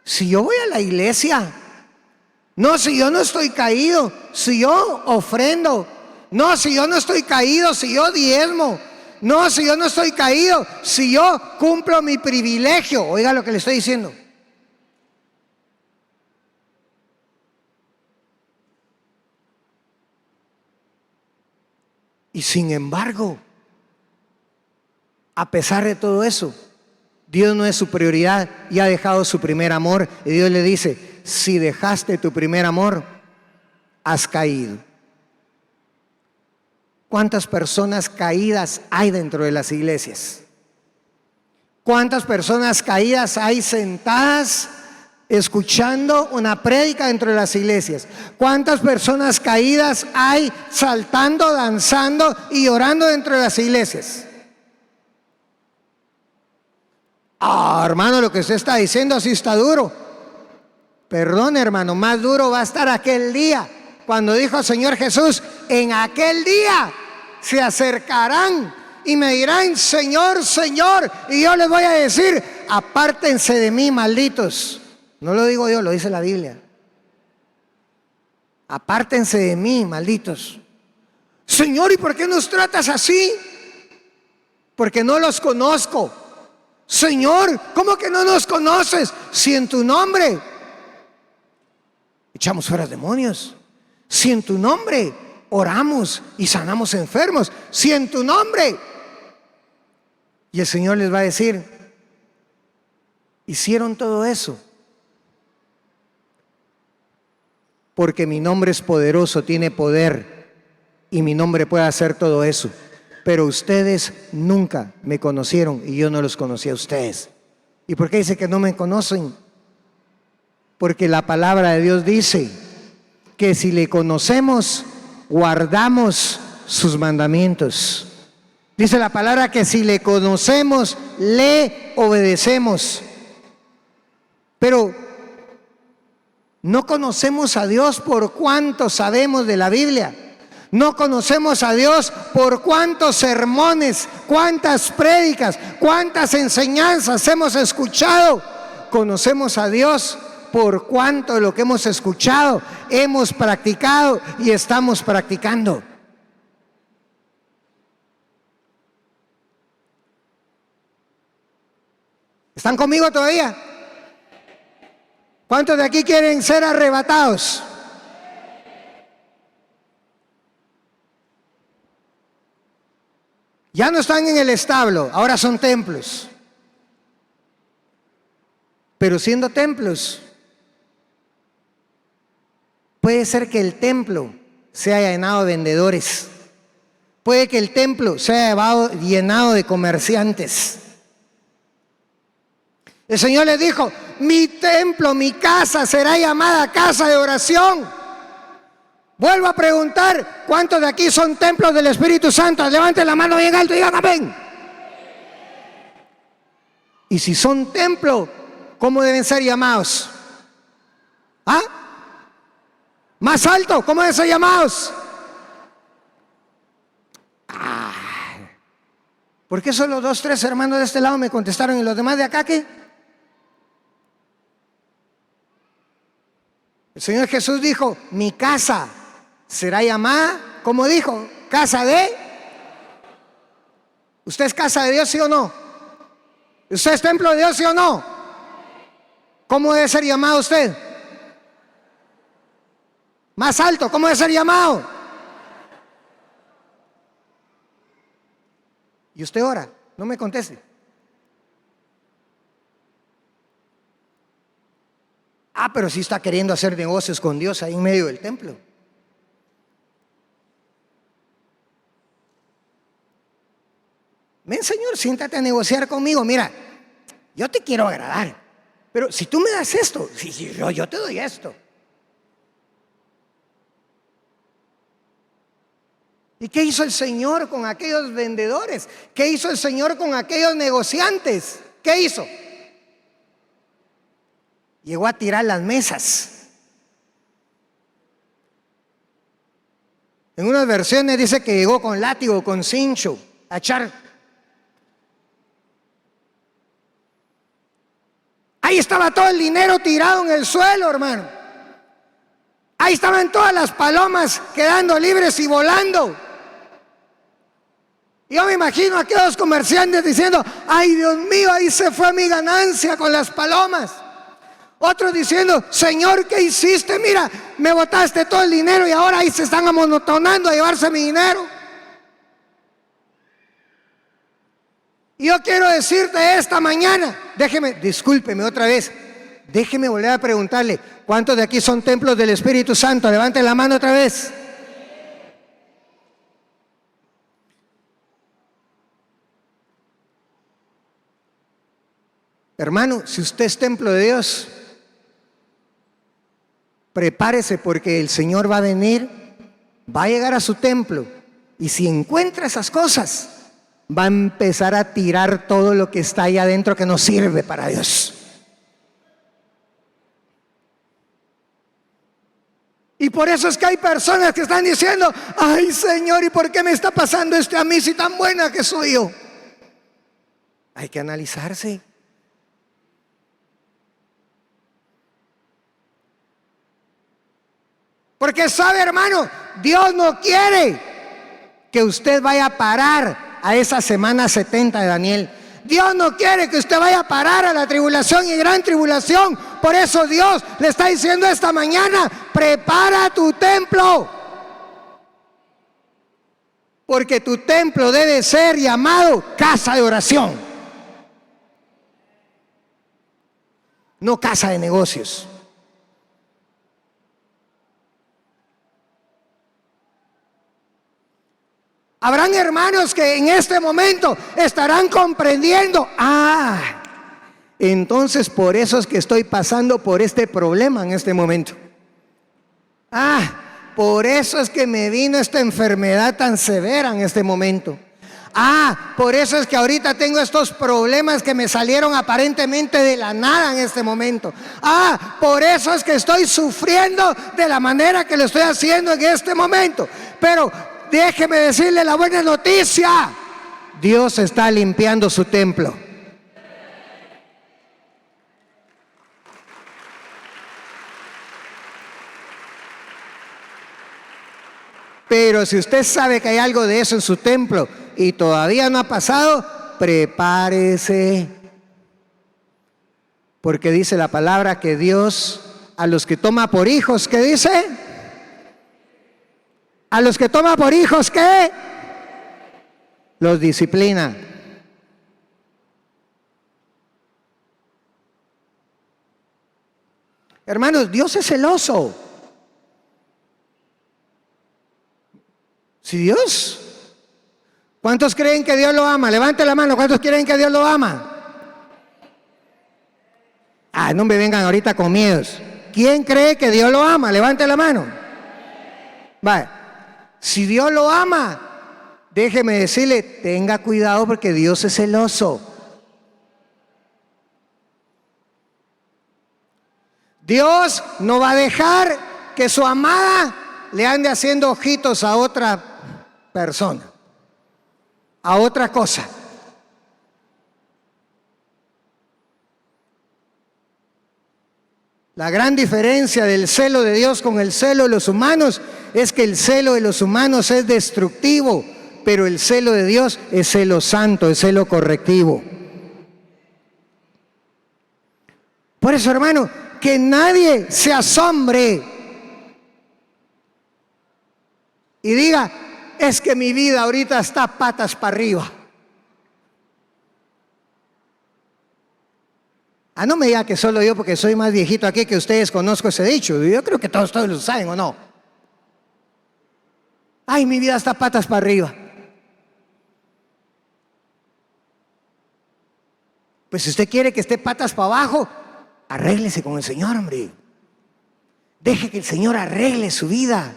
si yo voy a la iglesia, no, si yo no estoy caído, si yo ofrendo, no, si yo no estoy caído, si yo diezmo, no, si yo no estoy caído, si yo cumplo mi privilegio. Oiga lo que le estoy diciendo. Y sin embargo, a pesar de todo eso, Dios no es su prioridad y ha dejado su primer amor. Y Dios le dice, si dejaste tu primer amor, has caído. ¿Cuántas personas caídas hay dentro de las iglesias? ¿Cuántas personas caídas hay sentadas escuchando una prédica dentro de las iglesias? ¿Cuántas personas caídas hay saltando, danzando y orando dentro de las iglesias? Hermano, lo que usted está diciendo así está duro. Perdón, hermano, más duro va a estar aquel día cuando dijo el Señor Jesús, en aquel día se acercarán y me dirán, Señor, Señor, y yo les voy a decir, apártense de mí, malditos. No lo digo yo, lo dice la Biblia. Apártense de mí, malditos. Señor, ¿y por qué nos tratas así? Porque no los conozco. Señor, ¿cómo que no nos conoces? Si en tu nombre echamos fuera demonios, si en tu nombre oramos y sanamos enfermos, si en tu nombre. Y el Señor les va a decir, hicieron todo eso porque mi nombre es poderoso, tiene poder, y mi nombre puede hacer todo eso. Pero ustedes nunca me conocieron y yo no los conocí a ustedes. ¿Y por qué dice que no me conocen? Porque la palabra de Dios dice que si le conocemos, guardamos sus mandamientos. Dice la palabra que si le conocemos, le obedecemos. Pero no conocemos a Dios por cuánto sabemos de la Biblia. No conocemos a Dios por cuántos sermones, cuántas prédicas, cuántas enseñanzas hemos escuchado. Conocemos a Dios por cuánto de lo que hemos escuchado hemos practicado y estamos practicando. ¿Están conmigo todavía? ¿Cuántos de aquí quieren ser arrebatados? Ya no están en el establo, ahora son templos. Pero siendo templos, puede ser que el templo se haya llenado de vendedores. Puede que el templo se haya llenado de comerciantes. El Señor les dijo, mi templo, mi casa será llamada casa de oración. Vuelvo a preguntar, ¿cuántos de aquí son templos del Espíritu Santo? Levanten la mano bien alto y digan amén. Y si son templos, ¿cómo deben ser llamados? ¿Ah? Más alto, ¿cómo deben ser llamados? ¿Por qué solo 2, 3 hermanos de este lado me contestaron y los demás de acá qué? El Señor Jesús dijo, mi casa será llamada, ¿cómo dijo? Casa de. ¿Usted es casa de Dios, sí o no? ¿Usted es templo de Dios, sí o no? ¿Cómo debe ser llamado usted? Más alto, ¿cómo debe ser llamado? Y usted ora, no me conteste. Pero sí está queriendo hacer negocios con Dios ahí en medio del templo. Ven, Señor, siéntate a negociar conmigo. Mira, yo te quiero agradar, pero si tú me das esto, yo te doy esto. ¿Y qué hizo el Señor con aquellos vendedores? ¿Qué hizo el Señor con aquellos negociantes? ¿Qué hizo? Llegó a tirar las mesas. En unas versiones dice que llegó con látigo, con cincho, a echar. Ahí estaba todo el dinero tirado en el suelo, hermano. Ahí estaban todas las palomas quedando libres y volando. Yo me imagino a aquellos comerciantes diciendo, ay Dios mío, ahí se fue mi ganancia con las palomas. Otros diciendo, Señor, ¿qué hiciste? Mira, me botaste todo el dinero y ahora ahí se están amonotonando a llevarse mi dinero. Y yo quiero decirte esta mañana, discúlpeme otra vez, déjeme volver a preguntarle, ¿cuántos de aquí son templos del Espíritu Santo? Levanten la mano otra vez. Hermano, si usted es templo de Dios, prepárese porque el Señor va a venir, va a llegar a su templo y si encuentra esas cosas, va a empezar a tirar todo lo que está ahí adentro que no sirve para Dios. Y por eso es que hay personas que están diciendo, ay Señor, ¿y por qué me está pasando esto a mí si tan buena que soy yo? Hay que analizarse. Porque sabe, hermano, Dios no quiere que usted vaya a parar a esa semana 70 de Daniel. Dios no quiere que usted vaya a parar a la tribulación y gran tribulación. Por eso Dios le está diciendo esta mañana, prepara tu templo. Porque tu templo debe ser llamado casa de oración, no casa de negocios. Habrán hermanos que en este momento estarán comprendiendo, entonces por eso es que estoy pasando por este problema en este momento. Por eso es que me vino esta enfermedad tan severa en este momento. Por eso es que ahorita tengo estos problemas que me salieron aparentemente de la nada en este momento. Por eso es que estoy sufriendo de la manera que lo estoy haciendo en este momento. Pero déjeme decirle la buena noticia. Dios está limpiando su templo. Pero si usted sabe que hay algo de eso en su templo y todavía no ha pasado, prepárese. Porque dice la palabra que Dios a los que toma por hijos, ¿qué dice? A los que toma por hijos, ¿qué? Los disciplina. Hermanos, Dios es celoso. Si Dios, ¿cuántos creen que Dios lo ama? Levante la mano, ¿cuántos creen que Dios lo ama? No me vengan ahorita con miedos. ¿Quién cree que Dios lo ama? Levante la mano. Vale. Si Dios lo ama, déjeme decirle, tenga cuidado porque Dios es celoso. Dios no va a dejar que su amada le ande haciendo ojitos a otra persona, a otra cosa. La gran diferencia del celo de Dios con el celo de los humanos es que el celo de los humanos es destructivo, pero el celo de Dios es celo santo, es celo correctivo. Por eso, hermano, que nadie se asombre y diga, es que mi vida ahorita está patas para arriba. No me diga que solo yo porque soy más viejito aquí que ustedes conozco ese dicho. Yo creo que todos lo saben, ¿o no? Mi vida está patas para arriba. Pues si usted quiere que esté patas para abajo, arréglese con el Señor, hombre. Deje que el Señor arregle su vida.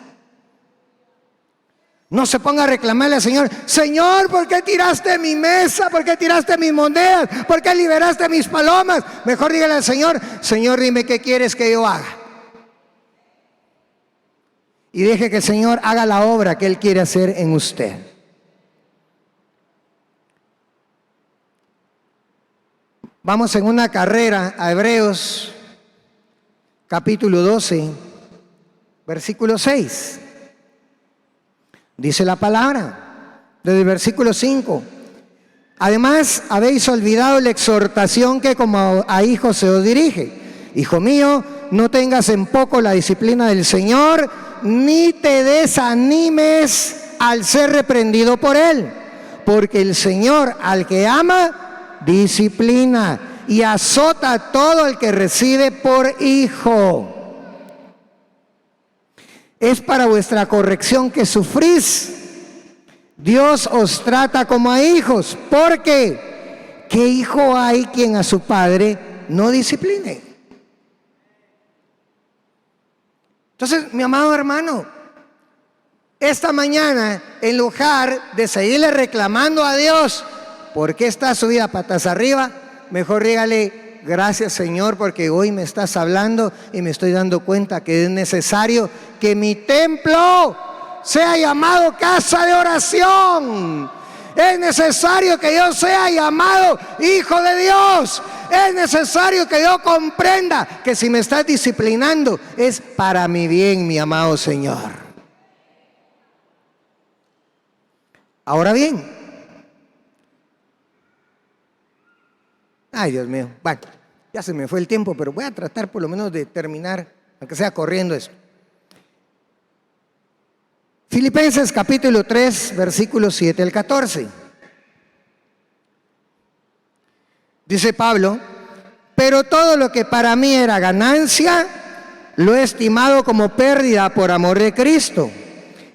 No se ponga a reclamarle al Señor, Señor, ¿por qué tiraste mi mesa? ¿Por qué tiraste mis monedas? ¿Por qué liberaste mis palomas? Mejor dígale al Señor, Señor, dime qué quieres que yo haga. Y deje que el Señor haga la obra que Él quiere hacer en usted. Vamos en una carrera a Hebreos, capítulo 12, versículo 6. Dice la palabra, desde el versículo 5. Además, habéis olvidado la exhortación que como a hijos se os dirige. Hijo mío, no tengas en poco la disciplina del Señor, ni te desanimes al ser reprendido por Él. porque el Señor al que ama, disciplina y azota a todo el que recibe por hijo. Es para vuestra corrección que sufrís. Dios os trata como a hijos, porque ¿qué hijo hay quien a su padre no discipline? Entonces, mi amado hermano, esta mañana, en lugar de seguirle reclamando a Dios por qué está su vida patas arriba, mejor dígale: gracias, Señor, porque hoy me estás hablando y me estoy dando cuenta que es necesario que mi templo sea llamado casa de oración. Es necesario que yo sea llamado hijo de Dios. Es necesario que yo comprenda que si me estás disciplinando es para mi bien, mi amado Señor. Ahora bien, ay, Dios mío, bueno, ya se me fue el tiempo, pero voy a tratar por lo menos de terminar, aunque sea corriendo eso. Filipenses capítulo 3, versículos 7 al 14. Dice Pablo: pero todo lo que para mí era ganancia, lo he estimado como pérdida por amor de Cristo.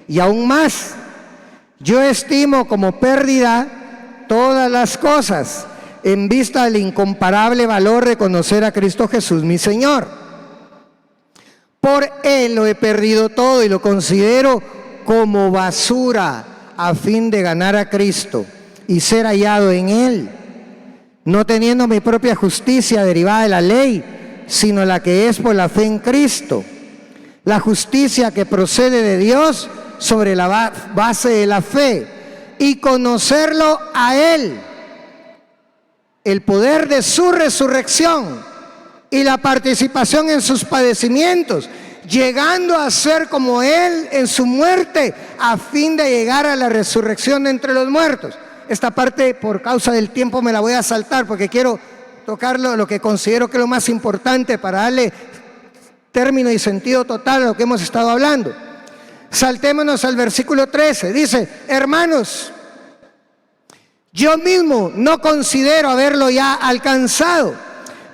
Y aún más, yo estimo como pérdida todas las cosas, en vista del incomparable valor de conocer a Cristo Jesús, mi Señor. Por Él lo he perdido todo y lo considero como basura a fin de ganar a Cristo y ser hallado en Él, no teniendo mi propia justicia derivada de la ley, sino la que es por la fe en Cristo, la justicia que procede de Dios sobre la base de la fe, y conocerlo a Él, el poder de su resurrección y la participación en sus padecimientos, llegando a ser como Él en su muerte, a fin de llegar a la resurrección de entre los muertos. Esta parte, por causa del tiempo, me la voy a saltar porque quiero tocar lo que considero que es lo más importante para darle término y sentido total a lo que hemos estado hablando. Saltémonos al versículo 13. Dice: hermanos, yo mismo no considero haberlo ya alcanzado,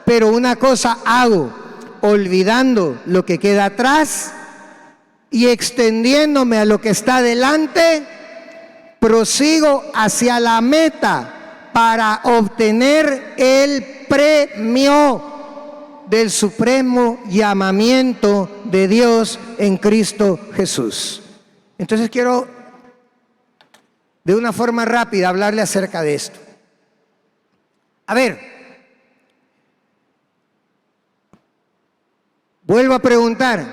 pero una cosa hago, olvidando lo que queda atrás y extendiéndome a lo que está delante, prosigo hacia la meta para obtener el premio del supremo llamamiento de Dios en Cristo Jesús. Entonces quiero de una forma rápida hablarle acerca de esto. A ver, vuelvo a preguntar: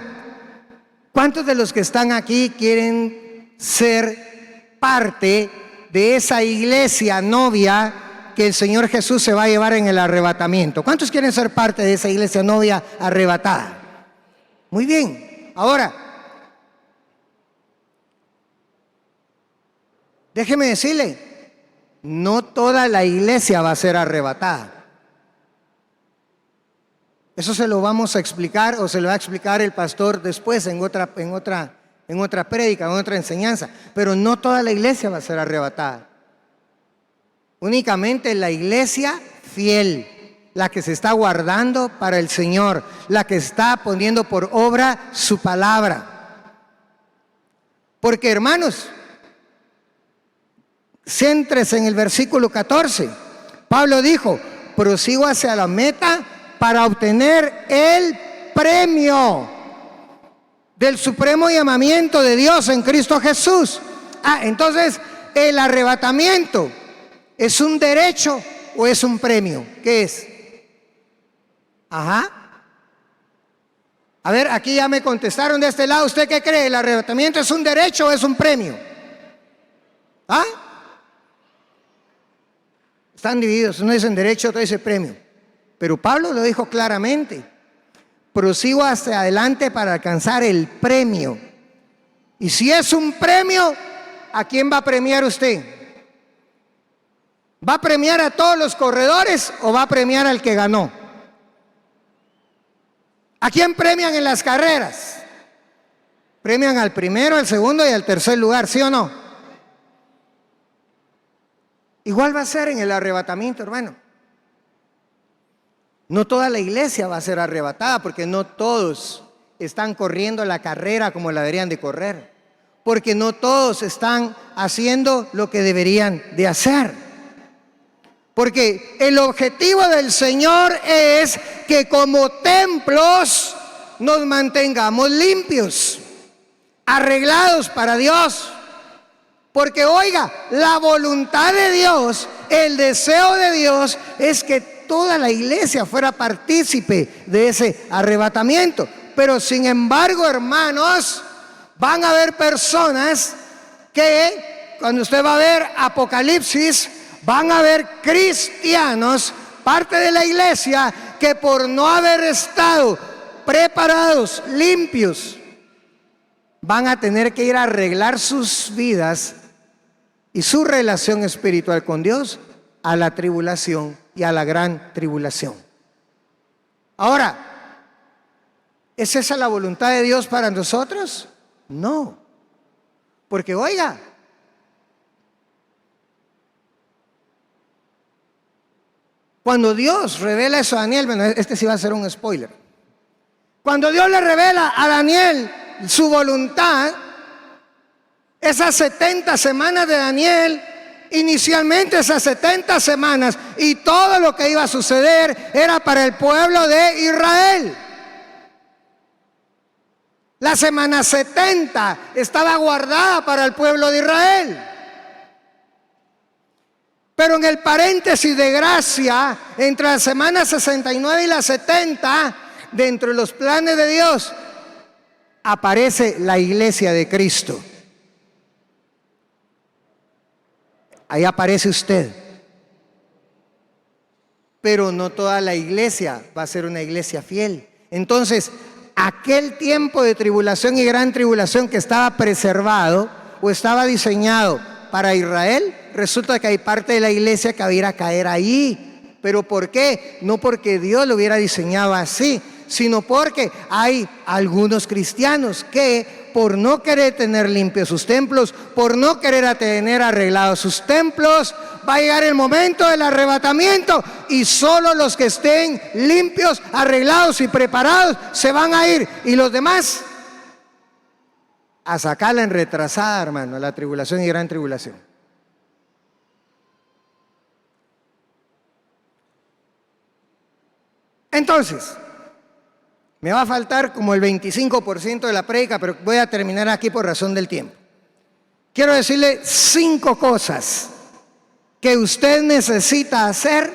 ¿cuántos de los que están aquí quieren ser parte de esa iglesia novia que el Señor Jesús se va a llevar en el arrebatamiento? ¿Cuántos quieren ser parte de esa iglesia novia arrebatada? Muy bien. Ahora, déjeme decirle, no toda la iglesia va a ser arrebatada. Eso se lo vamos a explicar, o se lo va a explicar el pastor después en otra prédica, en otra enseñanza. Pero no toda la iglesia va a ser arrebatada. Únicamente la iglesia fiel, la que se está guardando para el Señor, la que está poniendo por obra su palabra. Porque, hermanos, céntrese en el versículo 14. Pablo dijo: prosigo hacia la meta para obtener el premio del supremo llamamiento de Dios en Cristo Jesús. Entonces, ¿el arrebatamiento es un derecho o es un premio? ¿Qué es? Ajá. A ver, aquí ya me contestaron de este lado. ¿Usted qué cree? ¿El arrebatamiento es un derecho o es un premio? Están divididos. Uno dice derecho, otro dice premio. Pero Pablo lo dijo claramente: prosigo hacia adelante para alcanzar el premio. Y si es un premio, ¿a quién va a premiar usted? ¿Va a premiar a todos los corredores o va a premiar al que ganó? ¿A quién premian en las carreras? Premian al primero, al segundo y al tercer lugar, ¿sí o no? Igual va a ser en el arrebatamiento, hermano. No toda la iglesia va a ser arrebatada, porque no todos están corriendo la carrera como la deberían de correr, porque no todos están haciendo lo que deberían de hacer. Porque el objetivo del Señor es que como templos nos mantengamos limpios, arreglados para Dios. Porque oiga, la voluntad de Dios, el deseo de Dios es que toda la iglesia fuera partícipe de ese arrebatamiento. Pero sin embargo, hermanos, van a haber personas que, cuando usted va a ver Apocalipsis, van a haber cristianos, parte de la iglesia, que por no haber estado preparados, limpios, van a tener que ir a arreglar sus vidas y su relación espiritual con Dios a la tribulación y a la gran tribulación. Ahora, ¿es esa la voluntad de Dios para nosotros? No. Porque oiga, cuando Dios revela eso a Daniel, bueno, este sí va a ser un spoiler. Cuando Dios le revela a Daniel su voluntad, esas 70 semanas de Daniel, inicialmente esas 70 semanas y todo lo que iba a suceder era para el pueblo de Israel. La semana 70 estaba guardada para el pueblo de Israel. Pero en el paréntesis de gracia, entre la semana 69 y la 70, dentro de los planes de Dios, aparece la iglesia de Cristo. Ahí aparece usted. Pero no toda la iglesia va a ser una iglesia fiel. Entonces, aquel tiempo de tribulación y gran tribulación que estaba preservado o estaba diseñado para Israel, resulta que hay parte de la iglesia que va a ir a caer ahí. ¿Pero por qué? No porque Dios lo hubiera diseñado así, sino porque hay algunos cristianos que, por no querer tener limpios sus templos, por no querer tener arreglados sus templos, va a llegar el momento del arrebatamiento y solo los que estén limpios, arreglados y preparados se van a ir, y los demás a sacarla en retrasada, hermano, la tribulación y gran tribulación. Entonces, me va a faltar como el 25% de la prédica, pero voy a terminar aquí por razón del tiempo. Quiero decirle 5 cosas que usted necesita hacer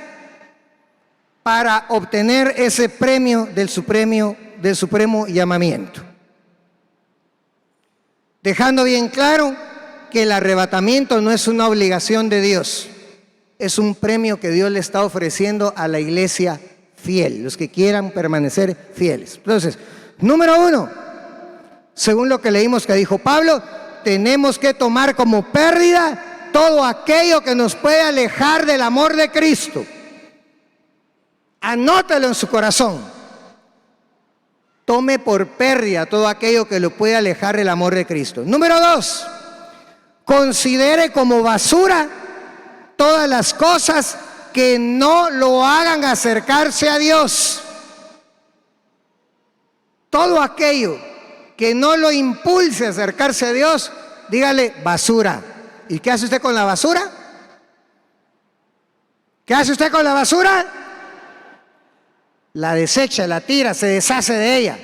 para obtener ese premio del supremo llamamiento. Dejando bien claro que el arrebatamiento no es una obligación de Dios, es un premio que Dios le está ofreciendo a la iglesia fiel, los que quieran permanecer fieles. Entonces, número 1, según lo que leímos que dijo Pablo, tenemos que tomar como pérdida todo aquello que nos puede alejar del amor de Cristo. Anótelo en su corazón. Tome por pérdida todo aquello que lo puede alejar del amor de Cristo. Número 2, considere como basura todas las cosas que no lo hagan acercarse a Dios. Todo aquello que no lo impulse a acercarse a Dios, dígale basura. ¿Y qué hace usted con la basura? ¿Qué hace usted con la basura? La desecha, la tira, se deshace de ella.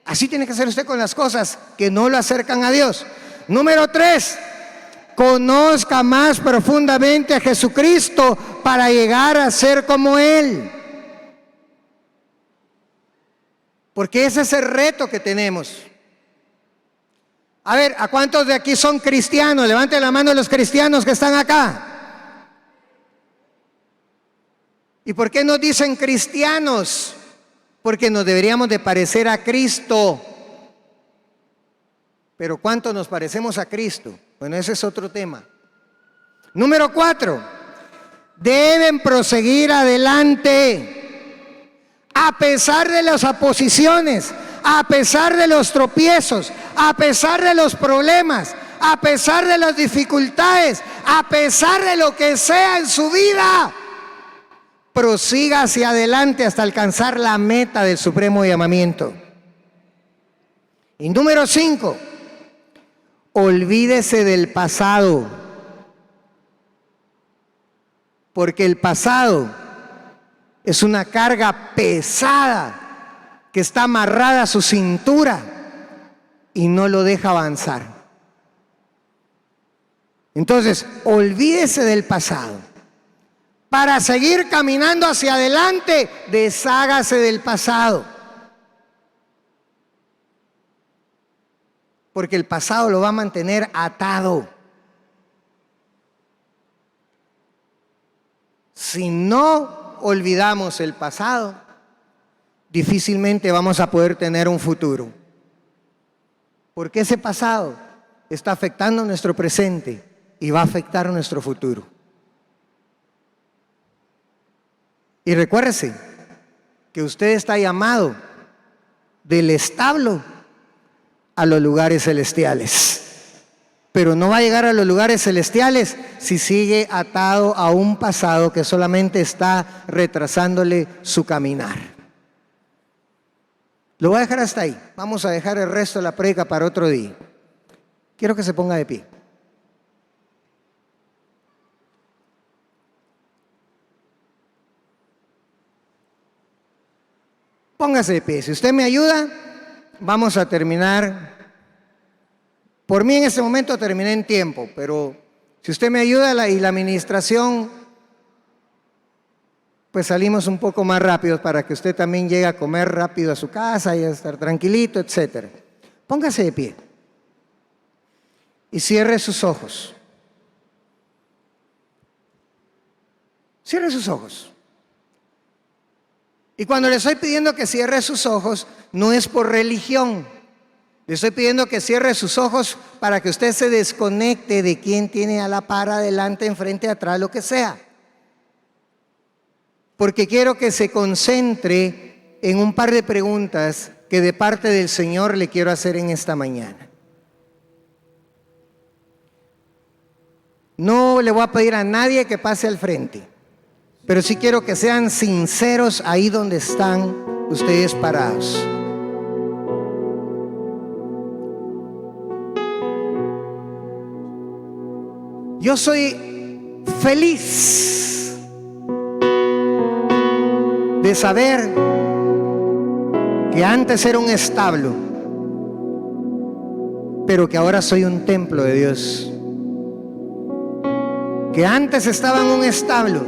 Así tiene que hacer usted con las cosas que no lo acercan a Dios. Número 3, conozca más profundamente a Jesucristo para llegar a ser como Él. Porque ese es el reto que tenemos. A ver, ¿a cuántos de aquí son cristianos? Levanten la mano los cristianos que están acá. ¿Y por qué nos dicen cristianos? Porque nos deberíamos de parecer a Cristo. Pero ¿cuánto nos parecemos a Cristo? Bueno, ese es otro tema. Número 4, deben proseguir adelante a pesar de las oposiciones, a pesar de los tropiezos, a pesar de los problemas, a pesar de las dificultades, a pesar de lo que sea en su vida, prosiga hacia adelante hasta alcanzar la meta del supremo llamamiento. Y número 5, olvídese del pasado, porque el pasado es una carga pesada que está amarrada a su cintura y no lo deja avanzar. Entonces, olvídese del pasado. Para seguir caminando hacia adelante, deshágase del pasado. Porque el pasado lo va a mantener atado. Si no olvidamos el pasado, difícilmente vamos a poder tener un futuro. Porque ese pasado está afectando nuestro presente y va a afectar nuestro futuro. Y recuérdese que usted está llamado del establo a los lugares celestiales. Pero no va a llegar a los lugares celestiales si sigue atado a un pasado que solamente está retrasándole su caminar. Lo voy a dejar hasta ahí. Vamos a dejar el resto de la prédica para otro día. Quiero que se ponga de pie. Póngase de pie. Si usted me ayuda, vamos a terminar. Por mí en este momento terminé en tiempo, pero si usted me ayuda y la administración, pues salimos un poco más rápido para que usted también llegue a comer rápido a su casa y a estar tranquilito, etc. Póngase de pie y cierre sus ojos. Cierre sus ojos. Y cuando le estoy pidiendo que cierre sus ojos, no es por religión. Le estoy pidiendo que cierre sus ojos para que usted se desconecte de quien tiene a la par, adelante, enfrente, atrás, lo que sea. Porque quiero que se concentre en un par de preguntas que de parte del Señor le quiero hacer en esta mañana. No le voy a pedir a nadie que pase al frente, pero sí quiero que sean sinceros ahí donde están ustedes parados. Yo soy feliz de saber que antes era un establo, pero que ahora soy un templo de Dios. Que antes estaba en un establo,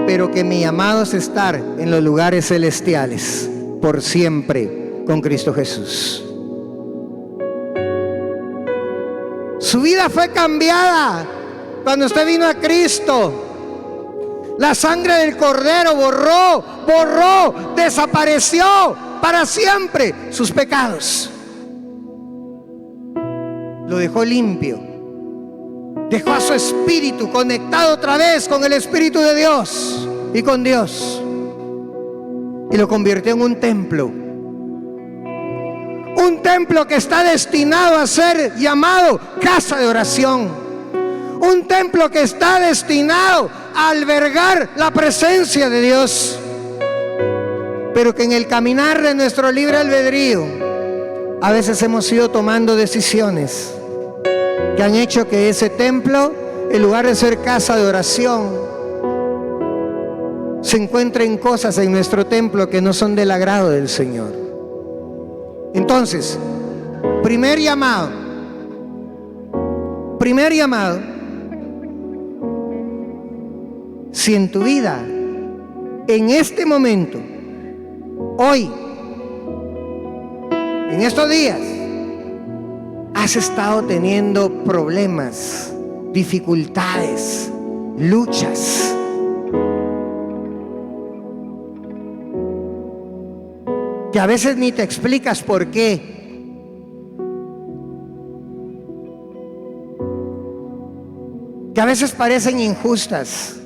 pero que mi llamado es estar en los lugares celestiales por siempre con Cristo Jesús. Su vida fue cambiada cuando usted vino a Cristo. La sangre del Cordero borró, desapareció para siempre sus pecados. Lo dejó limpio. Dejó a su espíritu conectado otra vez con el Espíritu de Dios y con Dios. Y lo convirtió en un templo. Un templo que está destinado a ser llamado casa de oración. Un templo que está destinado a albergar la presencia de Dios. Pero que en el caminar de nuestro libre albedrío, a veces hemos ido tomando decisiones que han hecho que ese templo, en lugar de ser casa de oración, se encuentren cosas en nuestro templo que no son del agrado del Señor. Entonces, primer llamado, si en tu vida, en este momento, hoy, en estos días, has estado teniendo problemas, dificultades, luchas, que a veces ni te explicas por qué. Que a veces parecen injustas,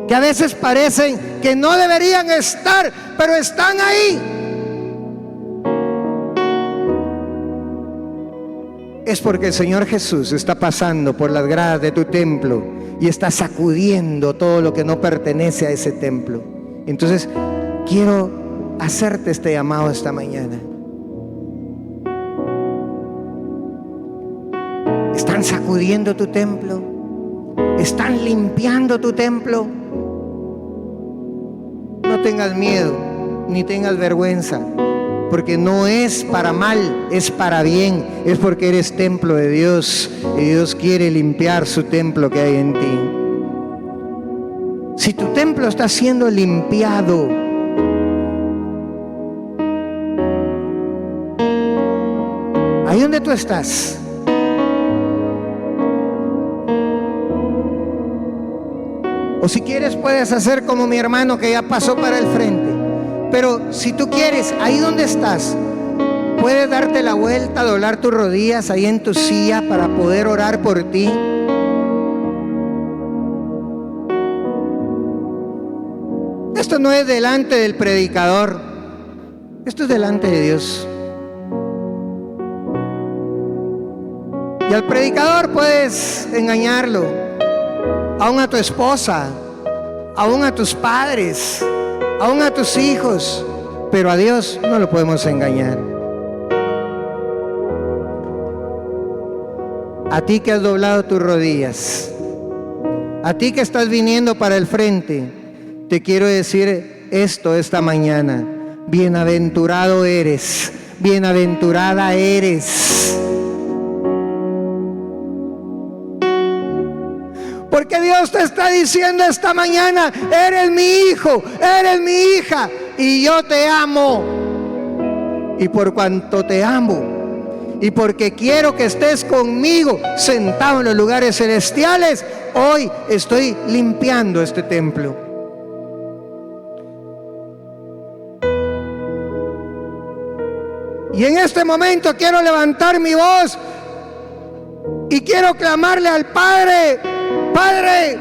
que a veces parecen que no deberían estar, pero están ahí. es porque el Señor Jesús está pasando por las gradas de tu templo y está sacudiendo todo lo que no pertenece a ese templo. Entonces, quiero hacerte este llamado esta mañana. ¿Están sacudiendo tu templo? ¿Están limpiando tu templo? No tengas miedo, ni tengas vergüenza, porque no es para mal, es para bien. Es porque eres templo de Dios y Dios quiere limpiar su templo que hay en ti. Si tu templo está siendo limpiado, ahí donde tú estás, o si quieres puedes hacer como mi hermano que ya pasó para el frente. Pero si tú quieres, ahí donde estás, puedes darte la vuelta, doblar tus rodillas ahí en tu silla para poder orar por ti. Esto no es delante del predicador, esto es delante de Dios. Y al predicador puedes engañarlo, aún a tu esposa, aún a tus padres, aún a tus hijos, pero a Dios no lo podemos engañar. A ti que has doblado tus rodillas, a ti que estás viniendo para el frente, te quiero decir esto esta mañana: bienaventurado eres, bienaventurada eres. Porque Dios te está diciendo esta mañana: eres mi hijo, eres mi hija, y yo te amo. Y por cuanto te amo, y porque quiero que estés conmigo sentado en los lugares celestiales, hoy estoy limpiando este templo. Y en este momento quiero levantar mi voz y quiero clamarle al Padre: Padre,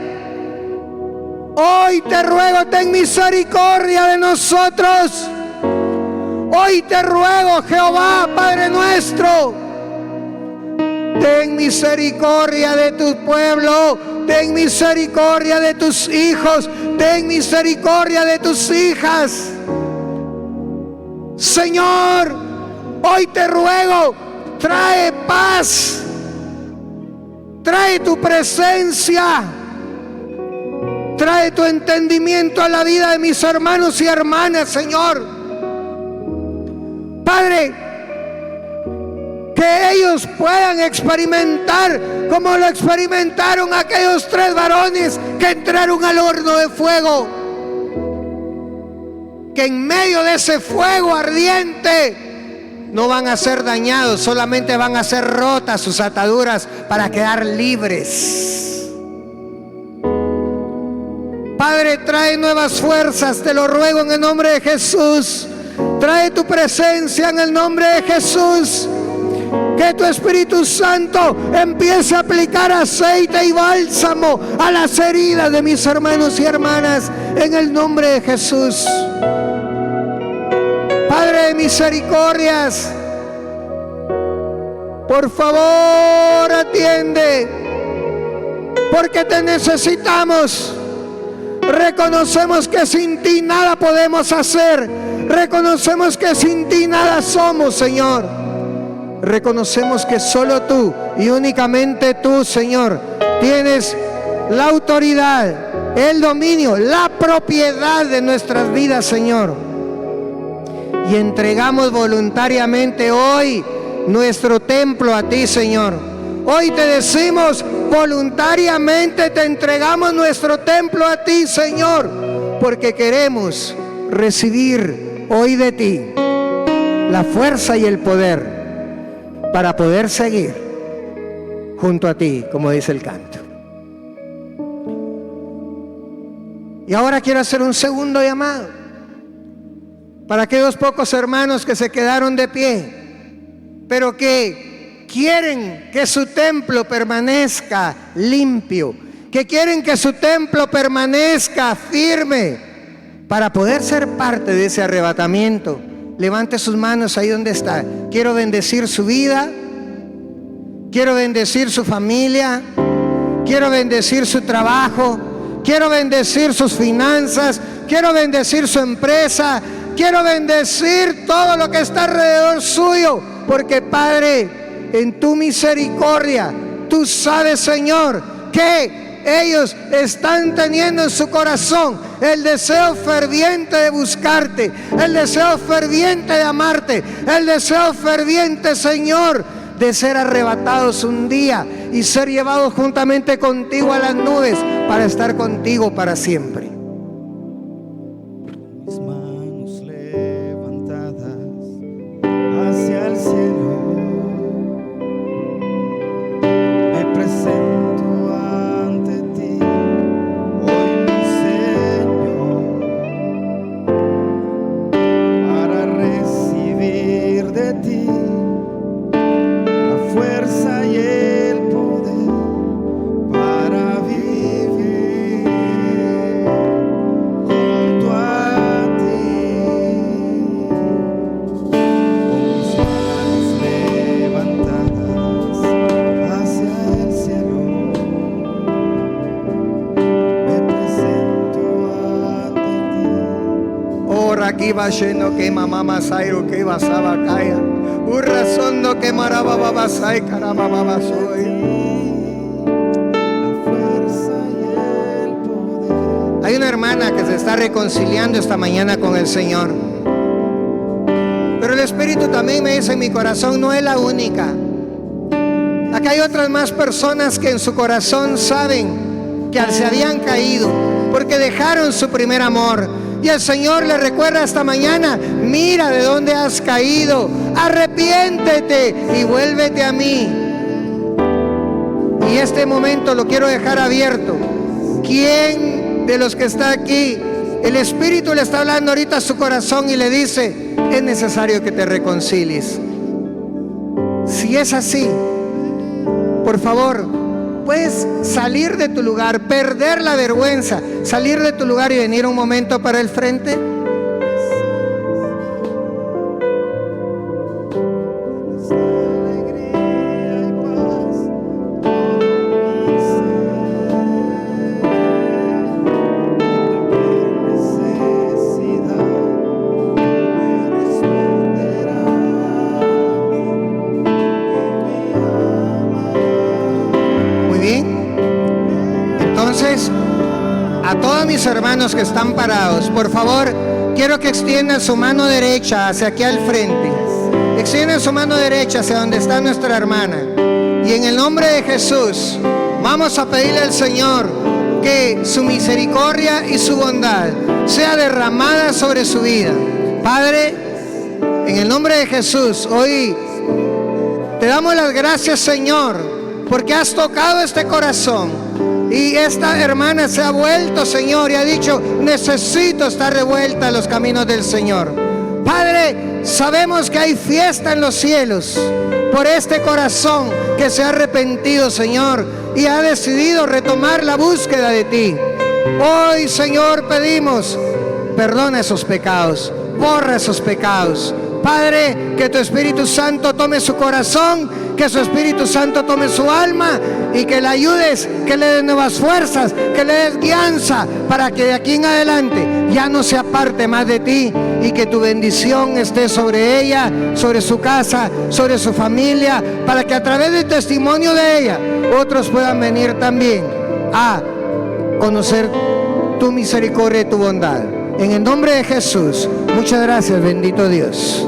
hoy te ruego, ten misericordia de nosotros. Hoy te ruego, Jehová, Padre nuestro, ten misericordia de tu pueblo, ten misericordia de tus hijos, ten misericordia de tus hijas. Señor, hoy te ruego, trae paz, trae tu presencia, trae tu entendimiento a la vida de mis hermanos y hermanas, Señor. Padre, que ellos puedan experimentar como lo experimentaron aquellos 3 varones que entraron al horno de fuego. Que en medio de ese fuego ardiente no van a ser dañados, solamente van a ser rotas sus ataduras para quedar libres. Padre, trae nuevas fuerzas, te lo ruego en el nombre de Jesús. Trae tu presencia en el nombre de Jesús. Que tu Espíritu Santo empiece a aplicar aceite y bálsamo a las heridas de mis hermanos y hermanas en el nombre de Jesús. Padre de misericordias, por favor atiende, porque te necesitamos. Reconocemos que sin ti nada podemos hacer. Reconocemos que sin ti nada somos, Señor. Reconocemos que solo tú y únicamente tú, Señor, tienes la autoridad, el dominio, la propiedad de nuestras vidas, Señor. Y entregamos voluntariamente hoy nuestro templo a ti, Señor. Hoy te decimos: voluntariamente te entregamos nuestro templo a ti, Señor, porque queremos recibir hoy de ti la fuerza y el poder para poder seguir junto a ti, como dice el canto. Y ahora quiero hacer un segundo llamado para aquellos pocos hermanos que se quedaron de pie, pero que quieren que su templo permanezca limpio, que quieren que su templo permanezca firme para poder ser parte de ese arrebatamiento. Levante sus manos ahí donde está. Quiero bendecir su vida, Quiero bendecir su familia, quiero bendecir su trabajo, quiero bendecir sus finanzas, quiero bendecir su empresa, quiero bendecir todo lo que está alrededor suyo, porque Padre, en tu misericordia, tú sabes, Señor, que ellos están teniendo en su corazón el deseo ferviente de buscarte, el deseo ferviente de amarte, el deseo ferviente, Señor, de ser arrebatados un día y ser llevados juntamente contigo a las nubes para estar contigo para siempre. Mis manos levantadas hacia el cielo, me presento ante ti hoy, mi Señor, para recibir de ti la fuerza y el poder para vivir junto a ti. Con mis manos levantadas hacia el cielo, me presento ante ti. Ora aquí va lleno que mamá masairo que basaba kaya. Un razón no que marababa basai carababa soy. La fuerza y el poder. Hay una hermana que se está reconciliando esta mañana con el Señor. Pero el Espíritu también me dice en mi corazón, no es la única. Acá hay otras más personas que en su corazón saben que se habían caído porque dejaron su primer amor. Y el Señor le recuerda esta mañana, mira de dónde has caído, arrepiéntete y vuélvete a mí. Y este momento lo quiero dejar abierto. ¿Quién de los que está aquí, el Espíritu le está hablando ahorita a su corazón y le dice, es necesario que te reconcilies? Si es así, por favor, puedes salir de tu lugar, perder la vergüenza, salir de tu lugar y venir un momento para el frente. Alegría y paz, todo mi ser, cualquier necesidad me responderás, que me amas. Muy bien. Entonces, a todos mis hermanos que están parados, por favor, quiero que extiendan su mano derecha hacia aquí al frente. Extiendan su mano derecha hacia donde está nuestra hermana. Y en el nombre de Jesús, vamos a pedirle al Señor que su misericordia y su bondad sea derramada sobre su vida. Padre, en el nombre de Jesús, hoy te damos las gracias, Señor, porque has tocado este corazón. Y esta hermana se ha vuelto, Señor, y ha dicho, necesito estar de vuelta a los caminos del Señor. Padre, sabemos que hay fiesta en los cielos por este corazón que se ha arrepentido, Señor, y ha decidido retomar la búsqueda de ti. Hoy, Señor, pedimos, perdona esos pecados, borra esos pecados. Padre, que tu Espíritu Santo tome su corazón, que su Espíritu Santo tome su alma y que le ayudes, que le des nuevas fuerzas, que le des guianza para que de aquí en adelante ya no se aparte más de ti y que tu bendición esté sobre ella, sobre su casa, sobre su familia, para que a través del testimonio de ella otros puedan venir también a conocer tu misericordia y tu bondad. En el nombre de Jesús, muchas gracias, bendito Dios.